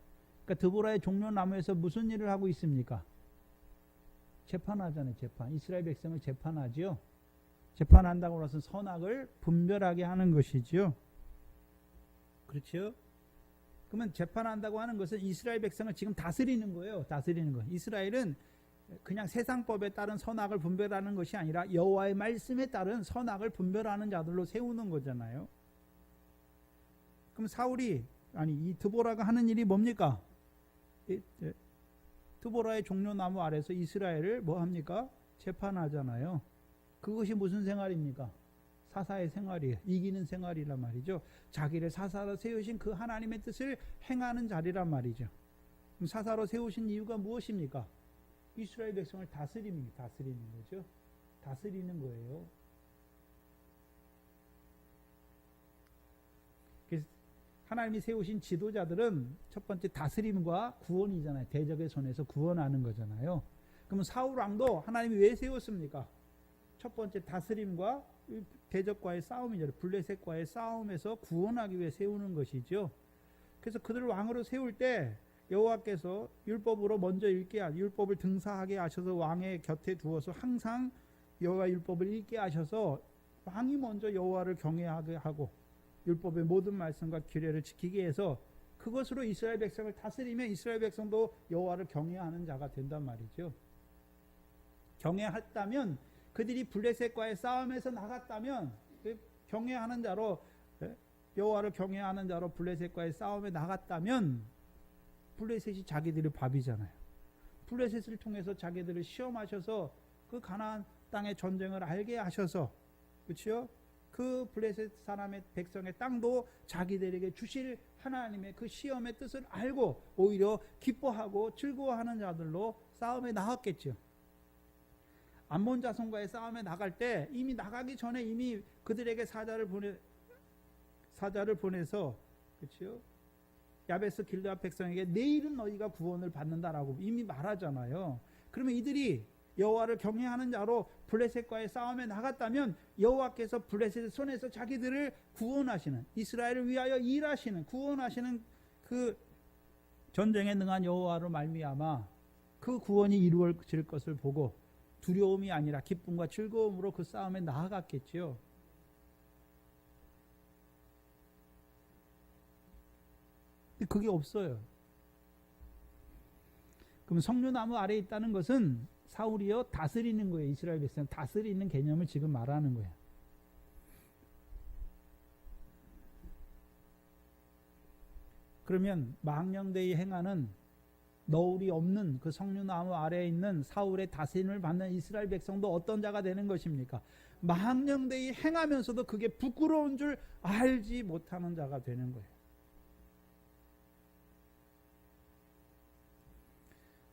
그러니까 드보라의 종려나무에서 무슨 일을 하고 있습니까? 재판하잖아요. 재판. 이스라엘 백성을 재판하지요. 재판한다고 해서 선악을 분별하게 하는 것이지요. 그렇죠? 그러면 재판한다고 하는 것은 이스라엘 백성을 지금 다스리는 거예요. 다스리는 거. 이스라엘은 그냥 세상법에 따른 선악을 분별하는 것이 아니라 여호와의 말씀에 따른 선악을 분별하는 자들로 세우는 거잖아요. 그럼 이 드보라가 하는 일이 뭡니까? 드보라의 종려나무 아래서 이스라엘을 뭐 합니까? 재판하잖아요. 그것이 무슨 생활입니까? 사사의 생활이에요. 이기는 생활이란 말이죠. 자기를 사사로 세우신 그 하나님의 뜻을 행하는 자리란 말이죠. 그럼 사사로 세우신 이유가 무엇입니까? 이스라엘 백성을 다스리는 거죠. 다스리는 거예요. 그래서 하나님이 세우신 지도자들은 첫 번째 다스림과 구원이잖아요. 대적의 손에서 구원하는 거잖아요. 그러면 사울 왕도 하나님이 왜 세웠습니까? 첫 번째 다스림과 대적과의 싸움이죠. 블레셋과의 싸움에서 구원하기 위해 세우는 것이죠. 그래서 그들을 왕으로 세울 때 여호와께서 율법으로 먼저 율법을 등사하게 하셔서 왕의 곁에 두어서 항상 여호와 율법을 읽게 하셔서 왕이 먼저 여호와를 경외하게 하고 율법의 모든 말씀과 규례를 지키게 해서 그것으로 이스라엘 백성을 다스리면 이스라엘 백성도 여호와를 경외하는 자가 된단 말이죠. 경외했다면 그들이 블레셋과의 싸움에서 나갔다면 경외하는 자로 여호와를 경외하는 자로 블레셋과의 싸움에 나갔다면 블레셋이 자기들의 밥이잖아요. 블레셋을 통해서 자기들을 시험하셔서 그 가나안 땅의 전쟁을 알게 하셔서 그렇죠? 그 블레셋 사람의 백성의 땅도 자기들에게 주실 하나님의 그 시험의 뜻을 알고 오히려 기뻐하고 즐거워하는 자들로 싸움에 나갔겠죠. 암몬 자손과의 싸움에 나갈 때 이미 나가기 전에 이미 그들에게 사자를 보내서 그렇죠? 야베스 길르앗 백성에게 내일은 너희가 구원을 받는다라고 이미 말하잖아요. 그러면 이들이 여호와를 경외하는 자로 블레셋과의 싸움에 나갔다면 여호와께서 블레셋의 손에서 자기들을 구원하시는 이스라엘을 위하여 일하시는 구원하시는 그 전쟁에 능한 여호와로 말미암아 그 구원이 이루어질 것을 보고 두려움이 아니라 기쁨과 즐거움으로 그 싸움에 나아갔겠지요. 그게 없어요. 그럼 석류나무 아래에 있다는 것은 사울이요 다스리는 거예요. 이스라엘 백성 다스리는 개념을 지금 말하는 거예요. 그러면 망령되이 행하는 너울이 없는 그 석류나무 아래에 있는 사울의 다스림을 받는 이스라엘 백성도 어떤 자가 되는 것입니까? 망령되이 행하면서도 그게 부끄러운 줄 알지 못하는 자가 되는 거예요.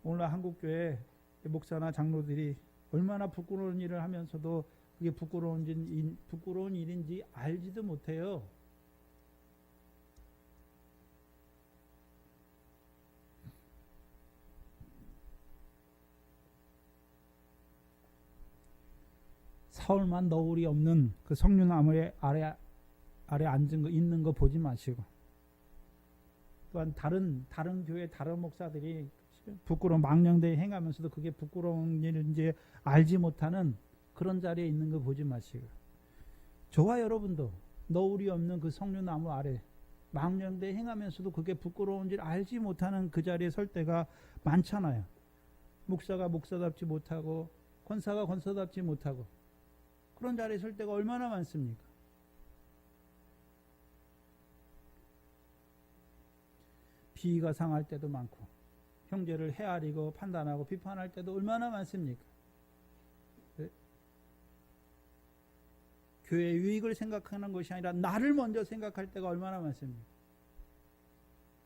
오늘날 한국교회 목사나 장로들이 얼마나 부끄러운 일을 하면서도 그게 부끄러운 일인지 알지도 못해요. 사울만 너울이 없는 그 석류나무 아래 앉은 거 있는 거 보지 마시고 또한 다른 교회 다른 목사들이 부끄러운 망령되이 행하면서도 그게 부끄러운 일인지 알지 못하는 그런 자리에 있는 거 보지 마시고 저와 여러분도 너울이 없는 그 석류나무 아래 망령되이 행하면서도 그게 부끄러운 줄 알지 못하는 그 자리에 설 때가 많잖아요. 목사가 목사답지 못하고 권사가 권사답지 못하고 그런 자리에 설 때가 얼마나 많습니까? 비위가 상할 때도 많고 형제를 헤아리고 판단하고 비판할 때도 얼마나 많습니까? 네? 교회의 유익을 생각하는 것이 아니라 나를 먼저 생각할 때가 얼마나 많습니까?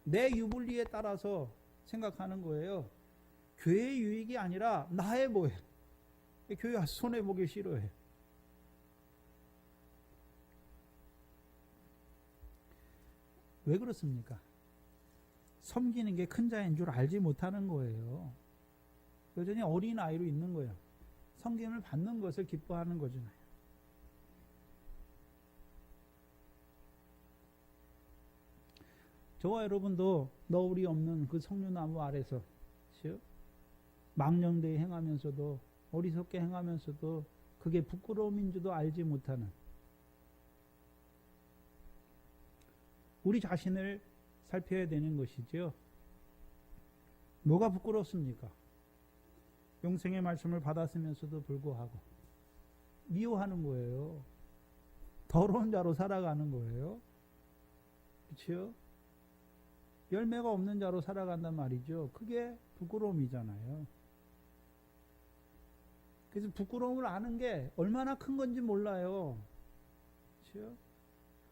내 유불리에 따라서 생각하는 거예요. 교회의 유익이 아니라 나의 뭐예요? 교회가 손해보기 싫어해. 왜 그렇습니까? 섬기는 게 큰 자인 줄 알지 못하는 거예요. 여전히 어린 아이로 있는 거예요. 섬김을 받는 것을 기뻐하는 거잖아요. 저와 여러분도 너울이 없는 그 석류나무 아래서 망령되이 행하면서도 어리석게 행하면서도 그게 부끄러움인 줄도 알지 못하는 우리 자신을 살펴야 되는 것이죠. 뭐가 부끄럽습니까? 영생의 말씀을 받았으면서도 불구하고 미워하는 거예요. 더러운 자로 살아가는 거예요. 그렇죠? 열매가 없는 자로 살아간단 말이죠. 그게 부끄러움이잖아요. 그래서 부끄러움을 아는 게 얼마나 큰 건지 몰라요. 그렇죠?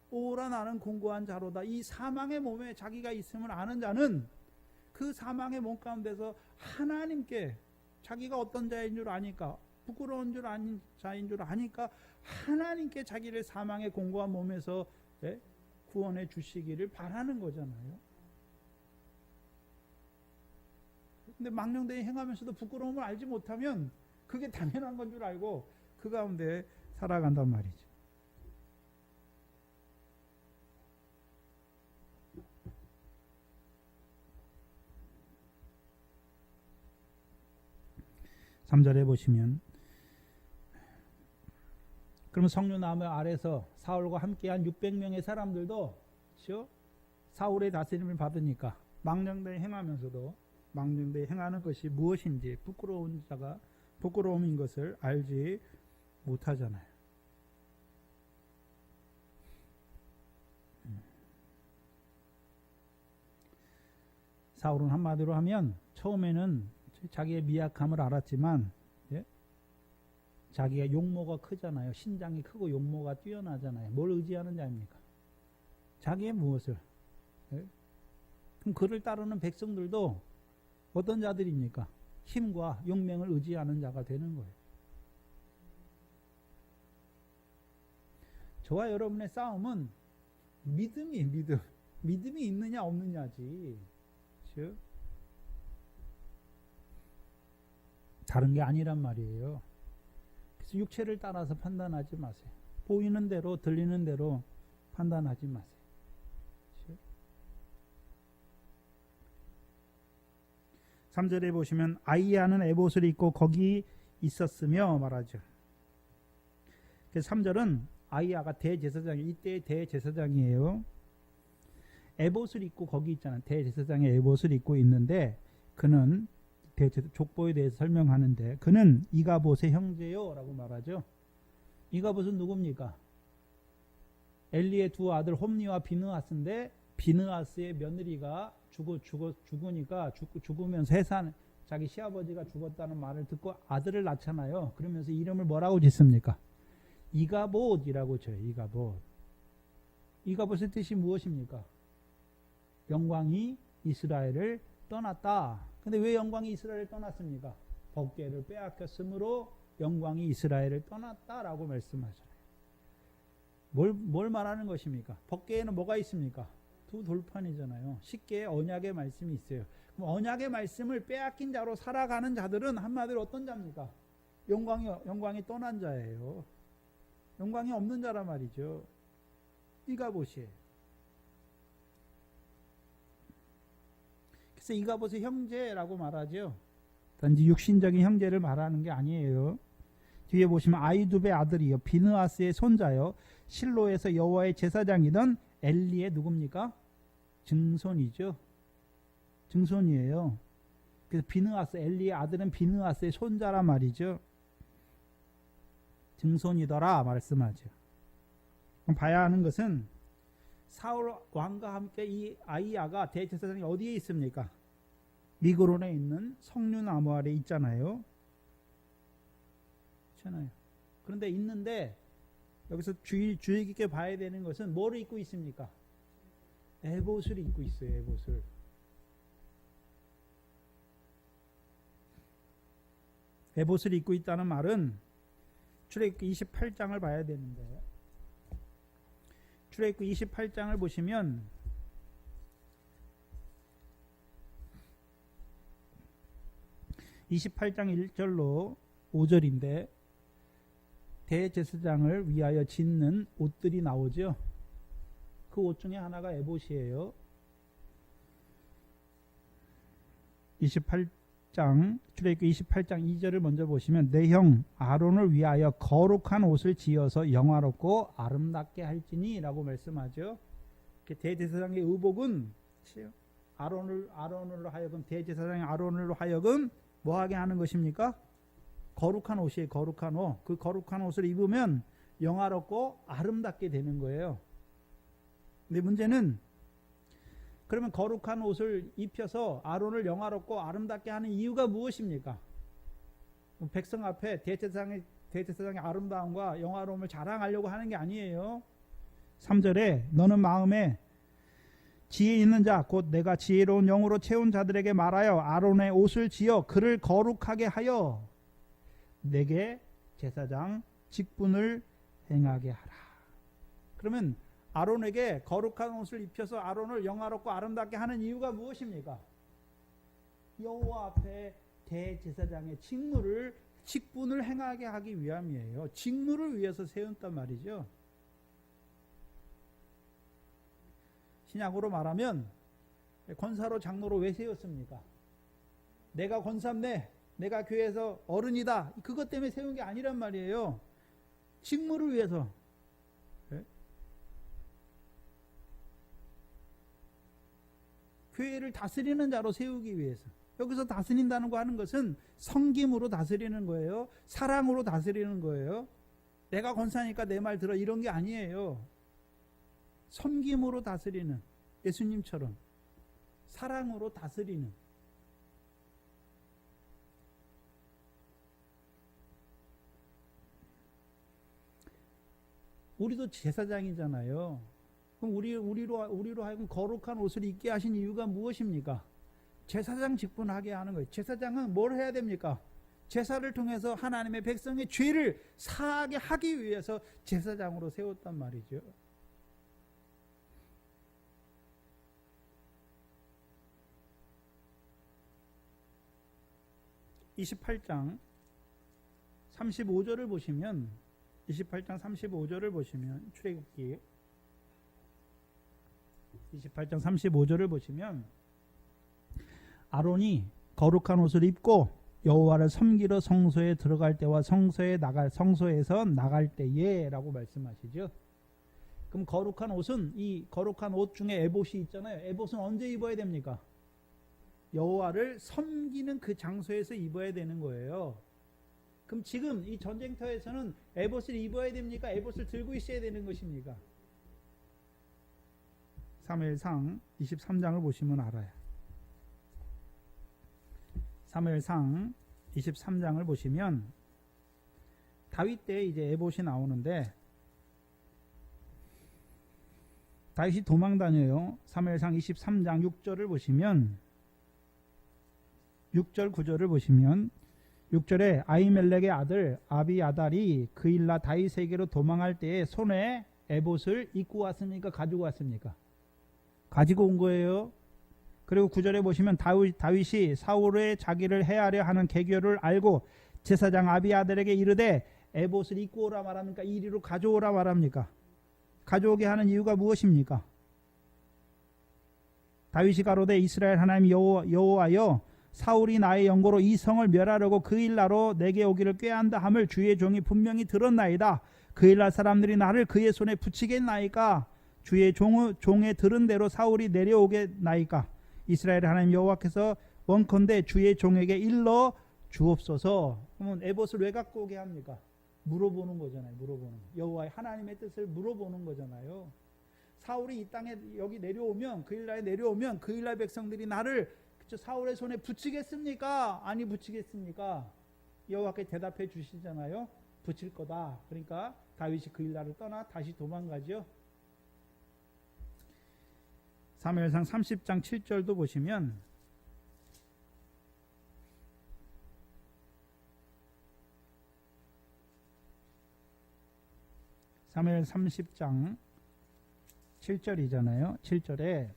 오라 나는 공고한 자로다. 이 사망의 몸에 자기가 있음을 아는 자는 그 사망의 몸 가운데서 하나님께 자기가 어떤 자인 줄 아니까 부끄러운 줄 아닌 자인 줄 아니까 하나님께 자기를 사망의 공고한 몸에서 구원해 주시기를 바라는 거잖아요. 근데 망령되이 행하면서도 부끄러움을 알지 못하면 그게 당연한 건 줄 알고 그 그 가운데 살아간단 말이죠. 삼 절에 보시면 그러면 석류나무 아래서 사울과 함께한 600명의 사람들도 그렇죠? 사울의 다스림을 받으니까 망령되이 행하면서도 망령되이 행하는 것이 무엇인지 부끄러운 자가 부끄러움인 것을 알지 못하잖아요. 사울은 한마디로 하면 처음에는 자기의 미약함을 알았지만 자기가 용모가 크잖아요. 신장이 크고 용모가 뛰어나잖아요. 뭘 의지하는 자입니까? 자기의 무엇을? 그럼 그를 따르는 백성들도 어떤 자들입니까? 힘과 용맹을 의지하는 자가 되는 거예요. 저와 여러분의 싸움은 믿음이 있느냐 없느냐지. 그렇죠? 다른 게 아니란 말이에요. 그래서 육체를 따라서 판단하지 마세요. 보이는 대로 들리는 대로 판단하지 마세요. 그렇죠? 3절에 보시면 아이야는 에봇을 입고 거기 있었으며 말하죠. 그래서 3절은 아이야가 대제사장이 이때의 대제사장이에요. 에봇을 입고 거기 있잖아요. 대제사장의 에봇을 입고 있는데 그는 족보에 대해서 설명하는데 그는 이가봇의 형제요 라고 말하죠. 이가봇은 누굽니까? 엘리의 두 아들 홈니와 비느하스인데 비느하스의 며느리가 죽으면서 해산 자기 시아버지가 죽었다는 말을 듣고 아들을 낳잖아요. 그러면서 이름을 뭐라고 짓습니까? 이가봇이라고 쳐요. 이가봇의 뜻이 무엇입니까? 영광이 이스라엘을 떠났다. 근데 왜 영광이 이스라엘을 떠났습니까? 법궤를 빼앗겼으므로 영광이 이스라엘을 떠났다라고 말씀하잖아요. 뭘 말하는 것입니까? 법궤에는 뭐가 있습니까? 두 돌판이잖아요. 십계의 언약의 말씀이 있어요. 그럼 언약의 말씀을 빼앗긴 자로 살아가는 자들은 한마디로 어떤 자입니까? 영광이 떠난 자예요. 영광이 없는 자란 말이죠. 이가봇이에요. 그래서 이가봇의 형제라고 말하죠. 단지 육신적인 형제를 말하는 게 아니에요. 뒤에 보시면 아이두베의 아들이요 비느하스의 손자요 실로에서 여호와의 제사장이던 엘리의 누굽니까? 증손이죠. 증손이에요. 그래서 비느하스 엘리의 아들은 비느하스의 손자란 말이죠. 증손이더라 말씀하죠. 그럼 봐야 하는 것은 사울 왕과 함께 이 아이야가 대제사장이 어디에 있습니까? 미그론에 있는 석류나무 아래 있잖아요. 그렇잖아요. 그런데 있는데 여기서 주의 깊게 봐야 되는 것은 뭐를 입고 있습니까? 에봇을 입고 있어요. 에봇을. 에봇을 입고 있다는 말은 출애굽기 28장을 봐야 되는데 출애굽기 28장을 보시면 (28장 1절로 5절인데) 대제사장을 위하여 짓는 옷들이 나오죠. 그 옷 중에 하나가 에봇이에요. 출애굽기 28장 2절을 먼저 보시면 내 형 아론을 위하여 거룩한 옷을 지어서 영화롭고 아름답게 할지니 라고 말씀하죠. 대제사장의 의복은 아론으로 하여금 대제사장의 아론으로 하여금 뭐하게 하는 것입니까? 거룩한 옷이에요. 거룩한 옷. 그 거룩한 옷을 입으면 영화롭고 아름답게 되는 거예요. 근데 문제는 그러면 거룩한 옷을 입혀서 아론을 영화롭고 아름답게 하는 이유가 무엇입니까? 백성 앞에 대제사장의 아름다움과 영화로움을 자랑하려고 하는 게 아니에요. 3절에 너는 마음에 지혜 있는 자 곧 내가 지혜로운 영으로 채운 자들에게 말하여 아론의 옷을 지어 그를 거룩하게 하여 내게 제사장 직분을 행하게 하라. 그러면 아론에게 거룩한 옷을 입혀서 아론을 영화롭고 아름답게 하는 이유가 무엇입니까? 여호와 앞에 대제사장의 직무를 직분을 행하게 하기 위함이에요. 직무를 위해서 세웠단 말이죠. 신약으로 말하면 권사로 장로로 왜 세웠습니까? 내가 권사인데 내가 교회에서 어른이다. 그것 때문에 세운 게 아니란 말이에요. 직무를 위해서. 네? 교회를 다스리는 자로 세우기 위해서. 여기서 다스린다는 거 하는 것은 섬김으로 다스리는 거예요. 사랑으로 다스리는 거예요. 내가 권사니까 내 말 들어 이런 게 아니에요. 섬김으로 다스리는, 예수님처럼 사랑으로 다스리는. 우리도 제사장이잖아요. 그럼 우리로 하여금 거룩한 옷을 입게 하신 이유가 무엇입니까? 제사장 직분하게 하는 거예요. 제사장은 뭘 해야 됩니까? 제사를 통해서 하나님의 백성의 죄를 사하게 하기 위해서 제사장으로 세웠단 말이죠. (28장) 35절을 보시면 28장 35절을 보시면 출애굽기 28장 35절을 보시면 아론이 거룩한 옷을 입고 여호와를 섬기러 성소에 들어갈 때와 성소에서 나갈 때에라고 말씀하시죠. 그럼 거룩한 옷은 이 거룩한 옷 중에 에봇이 있잖아요. 에봇은 언제 입어야 됩니까? 여호와를 섬기는 그 장소에서 입어야 되는 거예요. 그럼 지금 이 전쟁터에서는 에봇을 입어야 됩니까? 에봇을 들고 있어야 되는 것입니까? 사무엘상 23장을 보시면 알아요. 사무엘상 23장을 보시면 다윗 때 이제 에봇이 나오는데 다윗이 도망 다녀요. 사무엘상 23장 6절을 보시면 6절 9절을 보시면 6절에 아히멜렉의 아들 아비아달이 그일라 다윗에게로 도망할 때에 손에 에봇을 입고 왔습니까? 가지고 왔습니까? 가지고 온 거예요. 그리고 9절에 보시면 다윗이 사울의 자기를 해하려 하는 계교를 알고 제사장 아비아달에게 이르되 에봇을 입고 오라 말합니까? 이리로 가져오라 말합니까? 가져오게 하는 이유가 무엇입니까? 다윗이 가로되 이스라엘 하나님 여호와여 사울이 나의 영고로 이 성을 멸하려고 그 일나로 내게 오기를 꾀한다 함을 주의 종이 분명히 들었나이다. 그 일날 사람들이 나를 그의 손에 붙이겠나이까? 주의 종의 들은 대로 사울이 내려오겠나이까? 이스라엘 하나님 여호와께서 원컨대 주의 종에게 일러 주옵소서. 그러면 에봇을 왜 갖고 오게 합니까? 물어보는 거잖아요. 물어보는 거. 여호와의 하나님의 뜻을 물어보는 거잖아요. 사울이 이 땅에 여기 내려오면 그 일날에 내려오면 그 일날 백성들이 나를 사울의 손에 붙이겠습니까? 아니 붙이겠습니까? 여호와께 대답해 주시잖아요. 붙일 거다. 그러니까 다윗이 그 일날을 떠나 다시 도망가죠. 사무엘상 30장 7절도 보시면 사무엘 30장 7절이잖아요. 7절에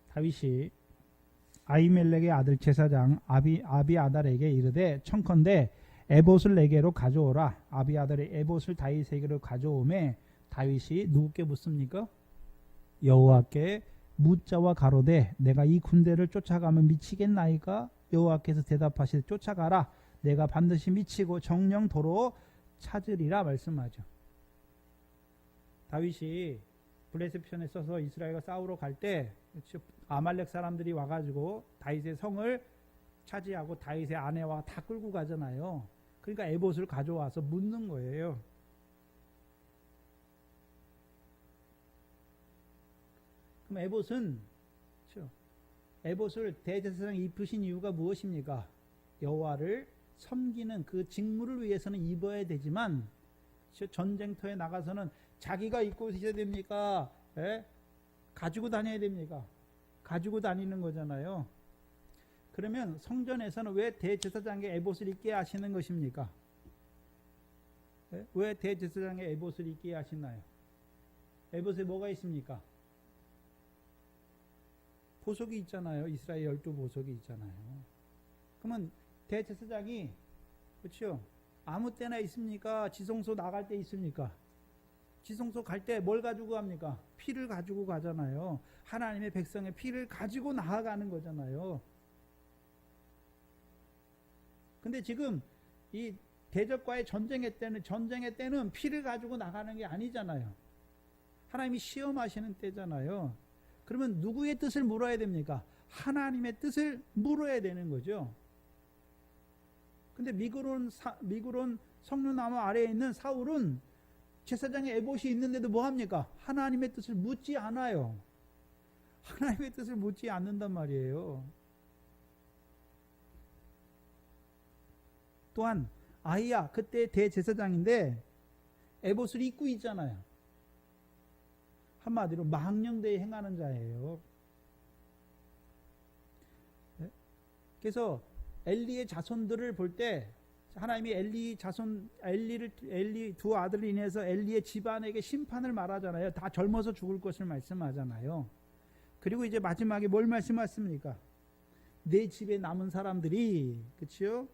다윗이 아히멜렉의 아들 제사장 아비아달에게 이르되 청컨대 에봇을 내게로 가져오라. 아비아달의 에봇을 다윗에게로 가져오매 다윗이 누구께 묻습니까? 여호와께 묻자와 가로되 내가 이 군대를 쫓아가면 미치겠나이까? 여호와께서 대답하시되 쫓아가라. 내가 반드시 미치고 정령도로 찾으리라 말씀하죠. 다윗이 블레셋 편에 서서 이스라엘과 싸우러 갈 때 아말렉 사람들이 와가지고 다윗의 성을 차지하고 다윗의 아내와 다 끌고 가잖아요. 그러니까 에봇을 가져와서 묻는 거예요. 그럼 에봇을 대제사장에 입으신 이유가 무엇입니까? 여호와를 섬기는 그 직무를 위해서는 입어야 되지만 전쟁터에 나가서는 자기가 입고 있어야 됩니까? 예? 가지고 다녀야 됩니까? 가지고 다니는 거잖아요. 그러면 성전에서는 왜 대제사장에게 에봇을 입게 하시는 것입니까? 예? 왜 대제사장에 에봇을 입게 하시나요? 에봇에 뭐가 있습니까? 보석이 있잖아요. 이스라엘 12 보석이 있잖아요. 그러면 대제사장이 그렇죠? 아무 때나 있습니까? 지성소 나갈 때 있습니까? 지성소 갈 때 뭘 가지고 갑니까? 피를 가지고 가잖아요. 하나님의 백성의 피를 가지고 나아가는 거잖아요. 근데 지금 이 대적과의 전쟁의 때는 피를 가지고 나가는 게 아니잖아요. 하나님이 시험하시는 때잖아요. 그러면 누구의 뜻을 물어야 됩니까? 하나님의 뜻을 물어야 되는 거죠. 근데 미그론 석류나무 아래에 있는 사울은 제사장의 에봇이 있는데도 뭐합니까? 하나님의 뜻을 묻지 않아요. 하나님의 뜻을 묻지 않는단 말이에요. 또한 아히야 그때 대제사장인데 에봇을 입고 있잖아요. 한마디로 망령되이 행하는 자예요. 그래서 엘리의 자손들을 볼 때 하나님이 엘리 두 아들을 인해서 엘리의 집안에게 심판을 말하잖아요. 다 젊어서 죽을 것을 말씀하잖아요. 그리고 이제 마지막에 뭘 말씀하십니까? 내 집에 남은 사람들이 그렇죠?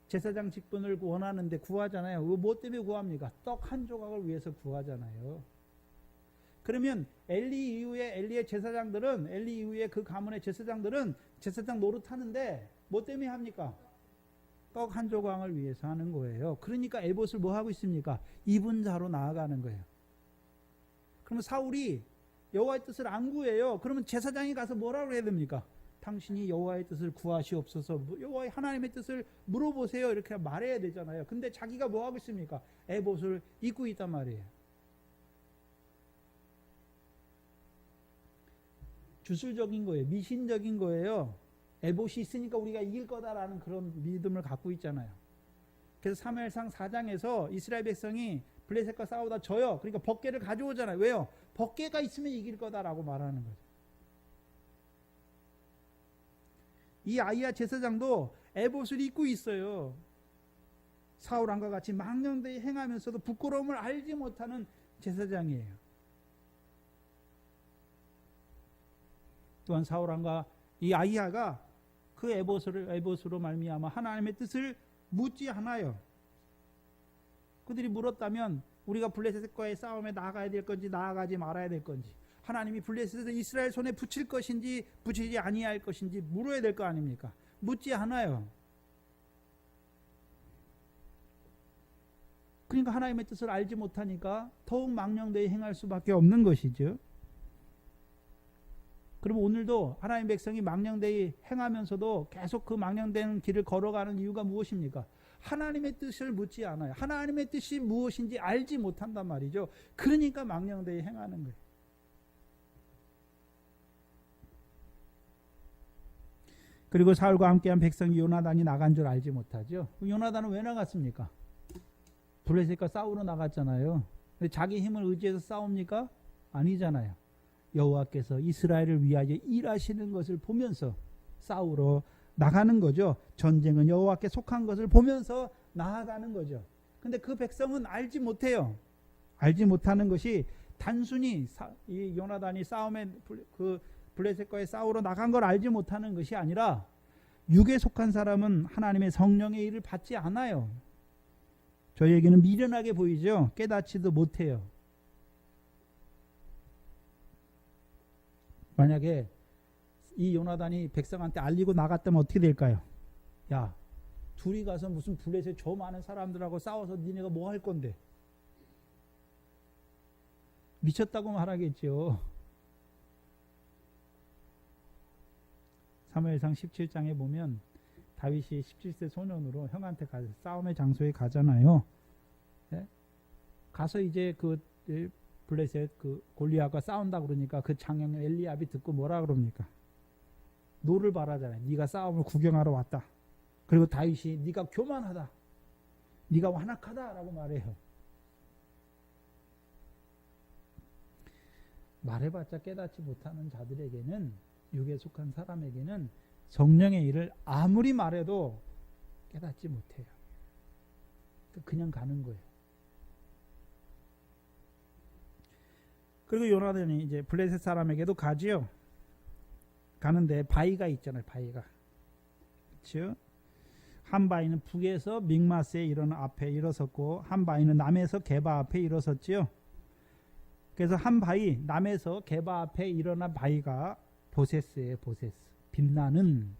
제사장 직분을 원하는데 구하잖아요. 뭐 때문에 구합니까? 떡 한 조각을 위해서 구하잖아요. 그러면 엘리 이후에 그 가문의 제사장들은 제사장 노릇하는데 뭐 때문에 합니까? 떡 한 조각을 위해서 하는 거예요. 그러니까 에봇을 뭐 하고 있습니까? 입은 자로 나아가는 거예요. 그러면 사울이 여호와의 뜻을 안 구해요. 그러면 제사장이 가서 뭐라고 해야 됩니까? 당신이 여호와의 뜻을 구하시옵소서, 여호와의 하나님의 뜻을 물어보세요, 이렇게 말해야 되잖아요. 근데 자기가 뭐 하고 있습니까? 에봇을 입고 있단 말이에요. 주술적인 거예요. 미신적인 거예요. 에봇이 있으니까 우리가 이길 거다라는 그런 믿음을 갖고 있잖아요. 그래서 사무엘상 4장에서 이스라엘 백성이 블레셋과 싸우다 져요. 그러니까 법궤를 가져오잖아요. 왜요? 법궤가 있으면 이길 거다라고 말하는 거죠. 이 아히야 제사장도 에봇을 입고 있어요. 사울 왕과 같이 망령되이 행하면서도 부끄러움을 알지 못하는 제사장이에요. 또한 사울 왕과 이 아히야가 그 에봇으로 말미암아 하나님의 뜻을 묻지 않아요. 그들이 물었다면 우리가 블레셋과의 싸움에 나아가야 될 건지 나아가지 말아야 될 건지, 하나님이 블레셋을 이스라엘 손에 붙일 것인지 붙이지 아니할 것인지 물어야 될 거 아닙니까? 묻지 않아요. 그러니까 하나님의 뜻을 알지 못하니까 더욱 망령되이 행할 수밖에 없는 것이죠. 그럼 오늘도 하나님 백성이 망령되이 행하면서도 계속 그 망령된 길을 걸어가는 이유가 무엇입니까? 하나님의 뜻을 묻지 않아요. 하나님의 뜻이 무엇인지 알지 못한단 말이죠. 그러니까 망령되이 행하는 거예요. 그리고 사울과 함께한 백성이 요나단이 나간 줄 알지 못하죠. 요나단은 왜 나갔습니까? 블레셋과 싸우러 나갔잖아요. 근데 자기 힘을 의지해서 싸웁니까? 아니잖아요. 여호와께서 이스라엘을 위하여 일하시는 것을 보면서 싸우러 나가는 거죠. 전쟁은 여호와께 속한 것을 보면서 나아가는 거죠. 근데 그 백성은 알지 못해요. 알지 못하는 것이 단순히 이 요나단이 싸움에 그 블레셋과의 싸우러 나간 걸 알지 못하는 것이 아니라 육에 속한 사람은 하나님의 성령의 일을 받지 않아요. 저희에게는 미련하게 보이죠. 깨닫지도 못해요. 만약에 이 요나단이 백성한테 알리고 나갔다면 어떻게 될까요? 야, 둘이 가서 무슨 블레셋 저 많은 사람들하고 싸워서 니네가 뭐 할 건데? 미쳤다고 말하겠죠. 사무엘상 17장에 보면 다윗이 17세 소년으로 형한테 가서 싸움의 장소에 가잖아요. 네? 가서 이제 그 블레셋 그 골리앗과 싸운다 그러니까 그 장형 엘리압이 듣고 뭐라 그럽니까? 노를 바라잖아요. 네가 싸움을 구경하러 왔다. 그리고 다윗이 네가 교만하다, 네가 완악하다라고 말해요. 말해봤자 깨닫지 못하는 자들에게는, 육에 속한 사람에게는 성령의 일을 아무리 말해도 깨닫지 못해요. 그냥 가는 거예요. 그리고 요나단이 이제 블레셋 사람에게도 가지요. 가는데 바위가 있잖아요. 바위가. 그렇죠? 한 바위는 북에서 믹마스에 앞에 일어섰고 한 바위는 남에서 게바 앞에 일어섰지요. 그래서 한 바위 남에서 게바 앞에 일어난 바위가 보세스예요. 보세스. 빛나는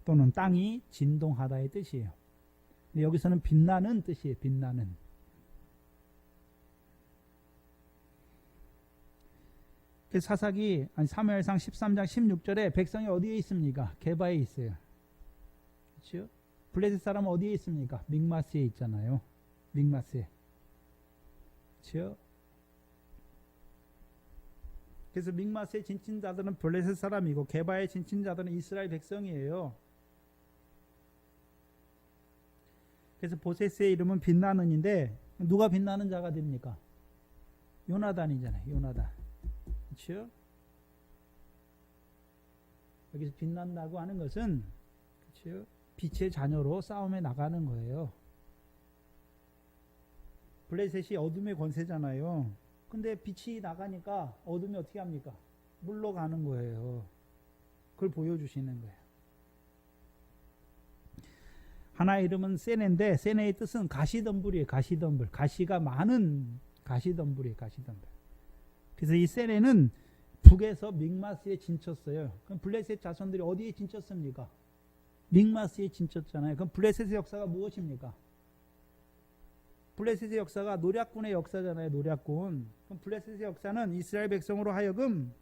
또는 땅이 진동하다의 뜻이에요. 근데 여기서는 빛나는 뜻이에요. 빛나는. 사사기 사무엘상 13장 16절에 백성이 어디에 있습니까? 게바에 있어요. 그렇죠? 블레셋 사람은 어디에 있습니까? 믹마스에 있잖아요. 믹마스에. 그렇죠? 그래서 믹마스의 진친자들은 블레셋 사람이고 게바의 진친자들은 이스라엘 백성이에요. 그래서 보세스의 이름은 빛나는인데 누가 빛나는 자가 됩니까? 요나단이잖아요. 요나단. 그렇죠? 여기서 빛난다고 하는 것은 그렇죠? 빛의 자녀로 싸움에 나가는 거예요. 블레셋이 어둠의 권세잖아요. 근데 빛이 나가니까 어둠이 어떻게 합니까? 물러가는 거예요. 그걸 보여주시는 거예요. 하나의 이름은 세네인데 세네의 뜻은 가시덤불이에요. 가시덤불. 가시가 많은 가시덤불이에요. 가시덤불. 그래서 이 세네는 북에서 믹마스에 진쳤어요. 그럼 블레셋 자손들이 어디에 진쳤습니까? 믹마스에 진쳤잖아요. 그럼 블레셋의 역사가 무엇입니까? 블레셋의 역사가 노략군의 역사잖아요. 노략군. 그럼 블레셋의 역사는 이스라엘 백성으로 하여금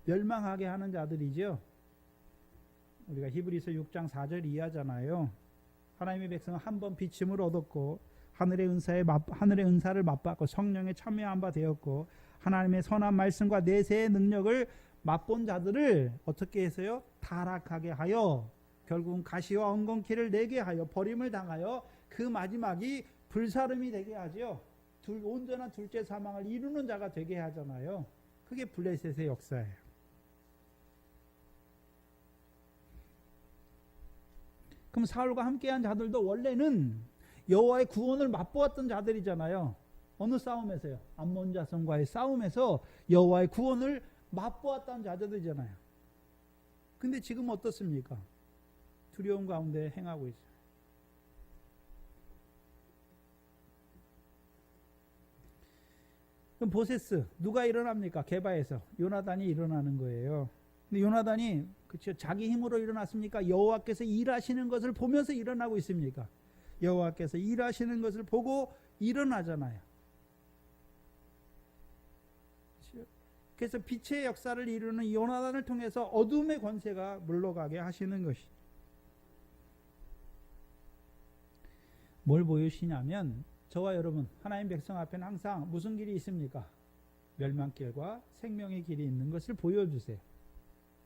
멸망하게 하는 자들이죠. 우리가 히브리서 6장 4절 이하잖아요. 하나님의 백성은 한 번 비침을 얻었고 하늘의 은사를 맛봤고 성령에 참여한 바 되었고 하나님의 선한 말씀과 내세의 능력을 맛본 자들을 어떻게 해서요? 타락하게 하여 결국은 가시와 엉겅퀴를 내게 하여 버림을 당하여 그 마지막이 불사름이 되게 하죠. 온전한 둘째 사망을 이루는 자가 되게 하잖아요. 그게 블레셋의 역사예요. 그럼 사울과 함께한 자들도 원래는 여호와의 구원을 맛보았던 자들이잖아요. 어느 싸움에서요? 암몬 자손과의 싸움에서 여호와의 구원을 맛보았던 자들이잖아요. 근데 지금 어떻습니까? 두려움 가운데 행하고 있어요. 그럼 보세스 누가 일어납니까? 게바에서 요나단이 일어나는 거예요. 근데 요나단이 그렇죠. 자기 힘으로 일어났습니까? 여호와께서 일하시는 것을 보면서 일어나고 있습니까? 여호와께서 일하시는 것을 보고 일어나잖아요. 그렇죠? 그래서 빛의 역사를 이루는 요나단을 통해서 어둠의 권세가 물러가게 하시는 것이. 뭘 보여주시냐면 저와 여러분 하나님 백성 앞에는 항상 무슨 길이 있습니까? 멸망길과 생명의 길이 있는 것을 보여주세요.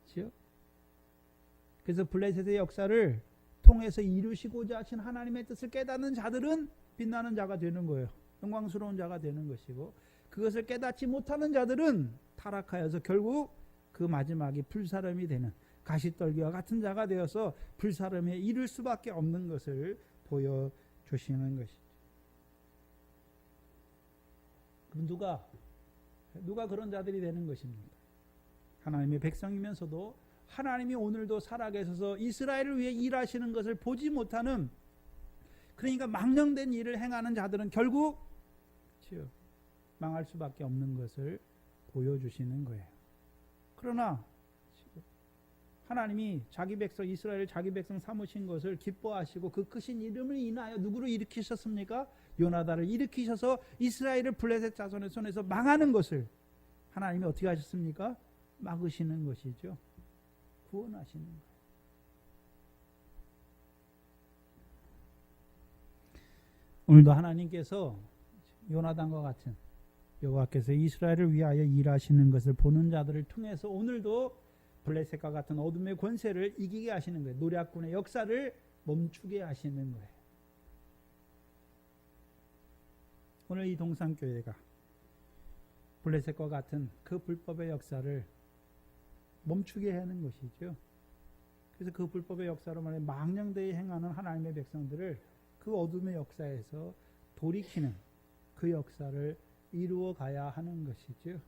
그렇죠? 그래서 블레셋의 역사를 통해서 이루시고자 하신 하나님의 뜻을 깨닫는 자들은 빛나는 자가 되는 거예요. 영광스러운 자가 되는 것이고 그것을 깨닫지 못하는 자들은 타락하여서 결국 그 마지막이 불사름이 되는 가시떨기와 같은 자가 되어서 불사름에 이를 수밖에 없는 것을 보여주시는 것이죠. 그럼 누가 그런 자들이 되는 것입니까? 하나님의 백성이면서도 하나님이 오늘도 살아계셔서 이스라엘을 위해 일하시는 것을 보지 못하는 그러니까 망령된 일을 행하는 자들은 결국 망할 수밖에 없는 것을 보여주시는 거예요. 그러나 하나님이 자기 백성 이스라엘을 자기 백성 삼으신 것을 기뻐하시고 그 크신 이름을 인하여 누구를 일으키셨습니까? 요나단을 일으키셔서 이스라엘을 블레셋 자손의 손에서 망하는 것을 하나님이 어떻게 하셨습니까? 막으시는 것이죠. 구원하시는 거예요. 오늘도 하나님께서 요나단과 같은 여호와께서 이스라엘을 위하여 일하시는 것을 보는 자들을 통해서 오늘도 블레셋과 같은 어둠의 권세를 이기게 하시는 거예요. 노략군의 역사를 멈추게 하시는 거예요. 오늘 이 동산교회가 블레셋과 같은 그 불법의 역사를 멈추게 하는 것이죠. 그래서 그 불법의 역사로 말해 망령되이 행하는 하나님의 백성들을 그 어둠의 역사에서 돌이키는 그 역사를 이루어 가야 하는 것이죠.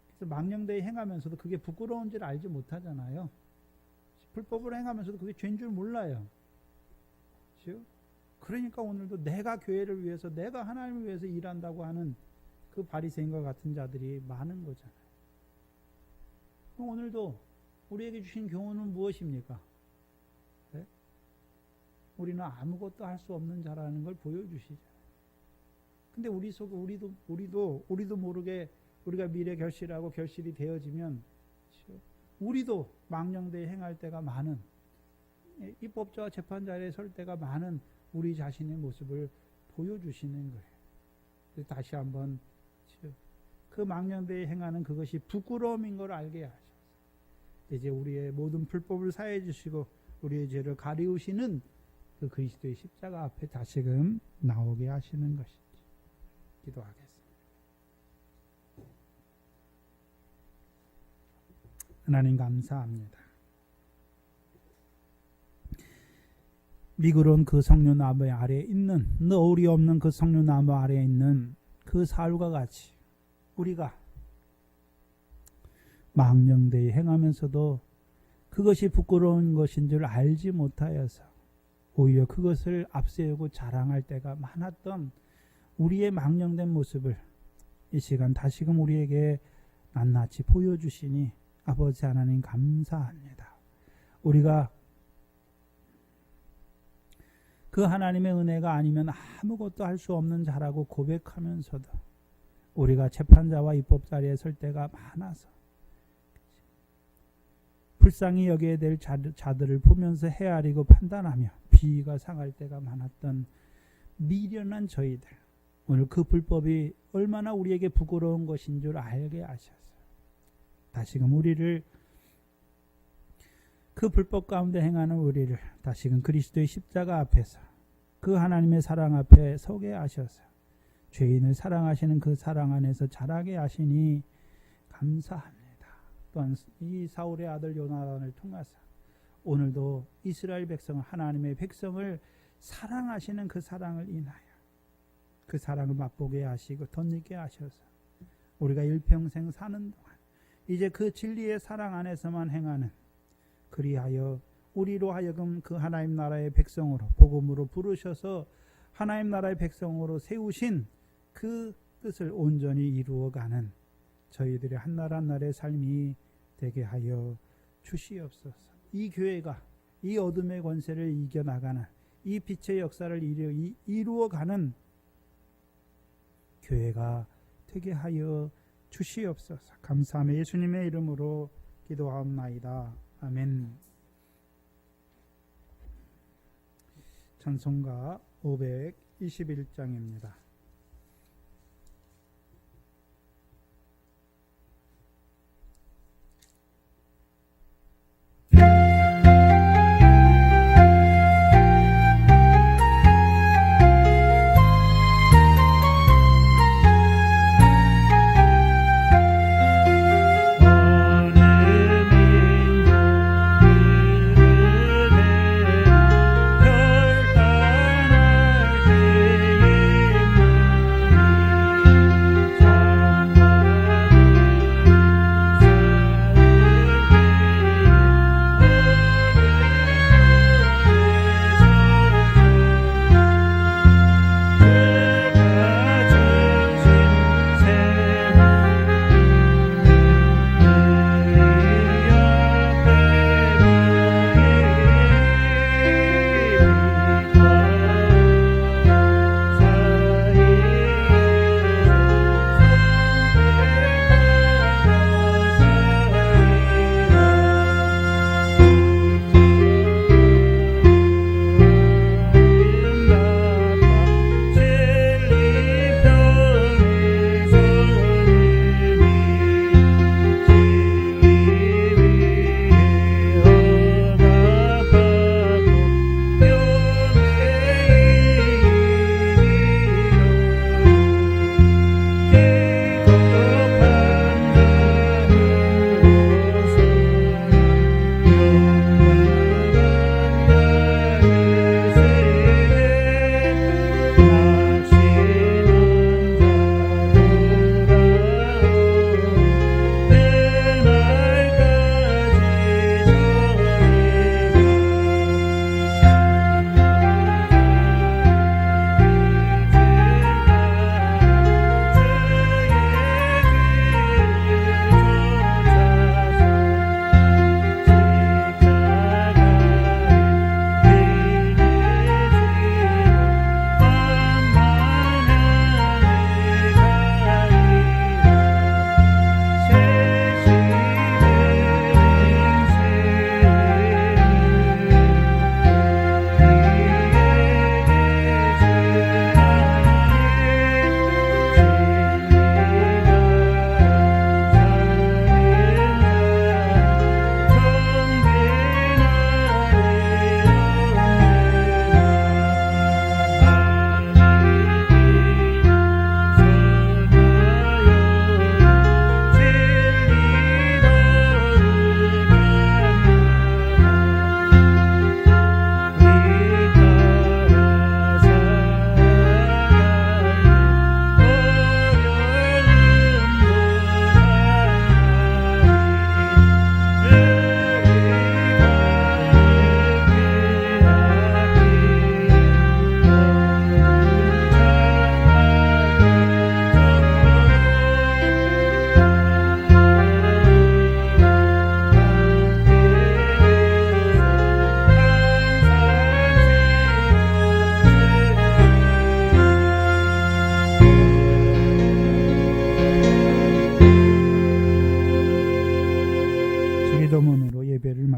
그래서 망령되이 행하면서도 그게 부끄러운 줄 알지 못하잖아요. 불법을 행하면서도 그게 죄인 줄 몰라요. 그렇죠? 그러니까 오늘도 내가 교회를 위해서, 내가 하나님을 위해서 일한다고 하는 그 바리새인과 같은 자들이 많은 거잖아요. 오늘도 우리에게 주신 교훈은 무엇입니까? 네? 우리는 아무것도 할 수 없는 자라는 걸 보여주시잖아요. 근데 우리도 모르게 우리가 미래 결실하고 결실이 되어지면 우리도 망령되이 행할 때가 많은, 입법자와 재판자리에 설 때가 많은 우리 자신의 모습을 보여주시는 거예요. 다시 한번 그 망령되이 행하는 그것이 부끄러움인 걸 알게 하셔서 이제 우리의 모든 불법을 사해 주시고 우리의 죄를 가리우시는 그 그리스도의 십자가 앞에 다시금 나오게 하시는 것이지. 기도하겠습니다. 하나님 감사합니다. 미그러운 그 석류나무 아래에 있는, 너울이 없는 그 석류나무 아래에 있는 그 사울과 같이 우리가 망령되이 행하면서도 그것이 부끄러운 것인 줄 알지 못하여서 오히려 그것을 앞세우고 자랑할 때가 많았던 우리의 망령된 모습을 이 시간 다시금 우리에게 낱낱이 보여주시니 아버지 하나님 감사합니다. 우리가 그 하나님의 은혜가 아니면 아무것도 할 수 없는 자라고 고백하면서도 우리가 재판자와 입법자리에 설 때가 많아서 불쌍히 여겨야 될 자들을 보면서 헤아리고 판단하며 비위가 상할 때가 많았던 미련한 저희들, 오늘 그 불법이 얼마나 우리에게 부끄러운 것인 줄 알게 하셔서 다시금 우리를, 그 불법 가운데 행하는 우리를 다시금 그리스도의 십자가 앞에서 그 하나님의 사랑 앞에 서게 하셔서 죄인을 사랑하시는 그 사랑 안에서 자라게 하시니 감사합니다. 또한 이 사울의 아들 요나단을 통해서 오늘도 이스라엘 백성, 하나님의 백성을 사랑하시는 그 사랑을 인하여 그 사랑을 맛보게 하시고 덧입게 하셔서 우리가 일평생 사는 동안 이제 그 진리의 사랑 안에서만 행하는, 그리하여 우리로 하여금 그 하나님 나라의 백성으로 복음으로 부르셔서 하나님 나라의 백성으로 세우신 그 뜻을 온전히 이루어가는 저희들의 한나라 한나라의 삶이 되게 하여 주시옵소서. 이 교회가 이 어둠의 권세를 이겨나가는, 이 빛의 역사를 이루어가는 교회가 되게 하여 주시옵소서. 감사하며 예수님의 이름으로 기도하옵나이다. 아멘. 찬송가 521장입니다. 결단할 때에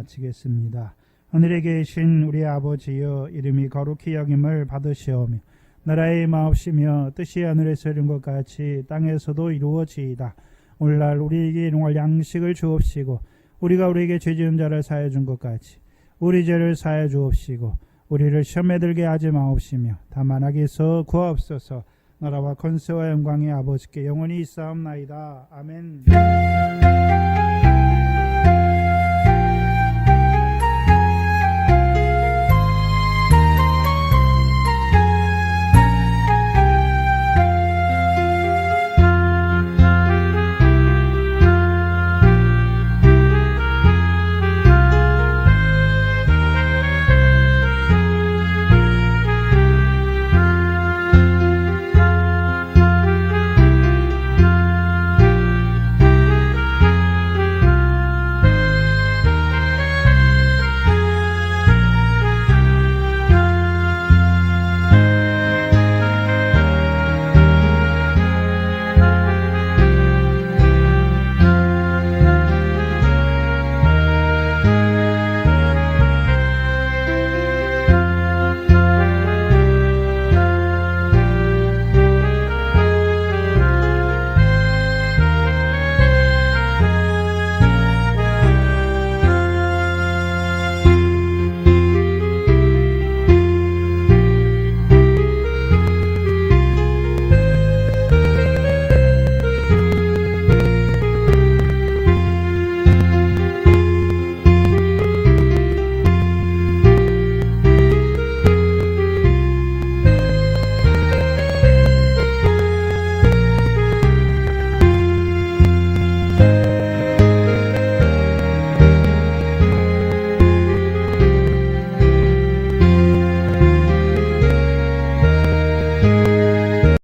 마치겠습니다. 하늘에 계신 우리 아버지여, 이름이 거룩히 여김을 받으시오며 나라의 마옵시며 뜻이 하늘에서 이룬 것 같이 땅에서도 이루어지이다. 오늘날 우리에게 일용할 양식을 주옵시고 우리가 우리에게 죄 지은 자를 사하여 준 것 같이 우리 죄를 사하여 주옵시고 우리를 시험에 들게 하지 마옵시며 다만 악에서 구하옵소서. 나라와 권세와 영광이 아버지께 영원히 있사옵나이다. 아멘.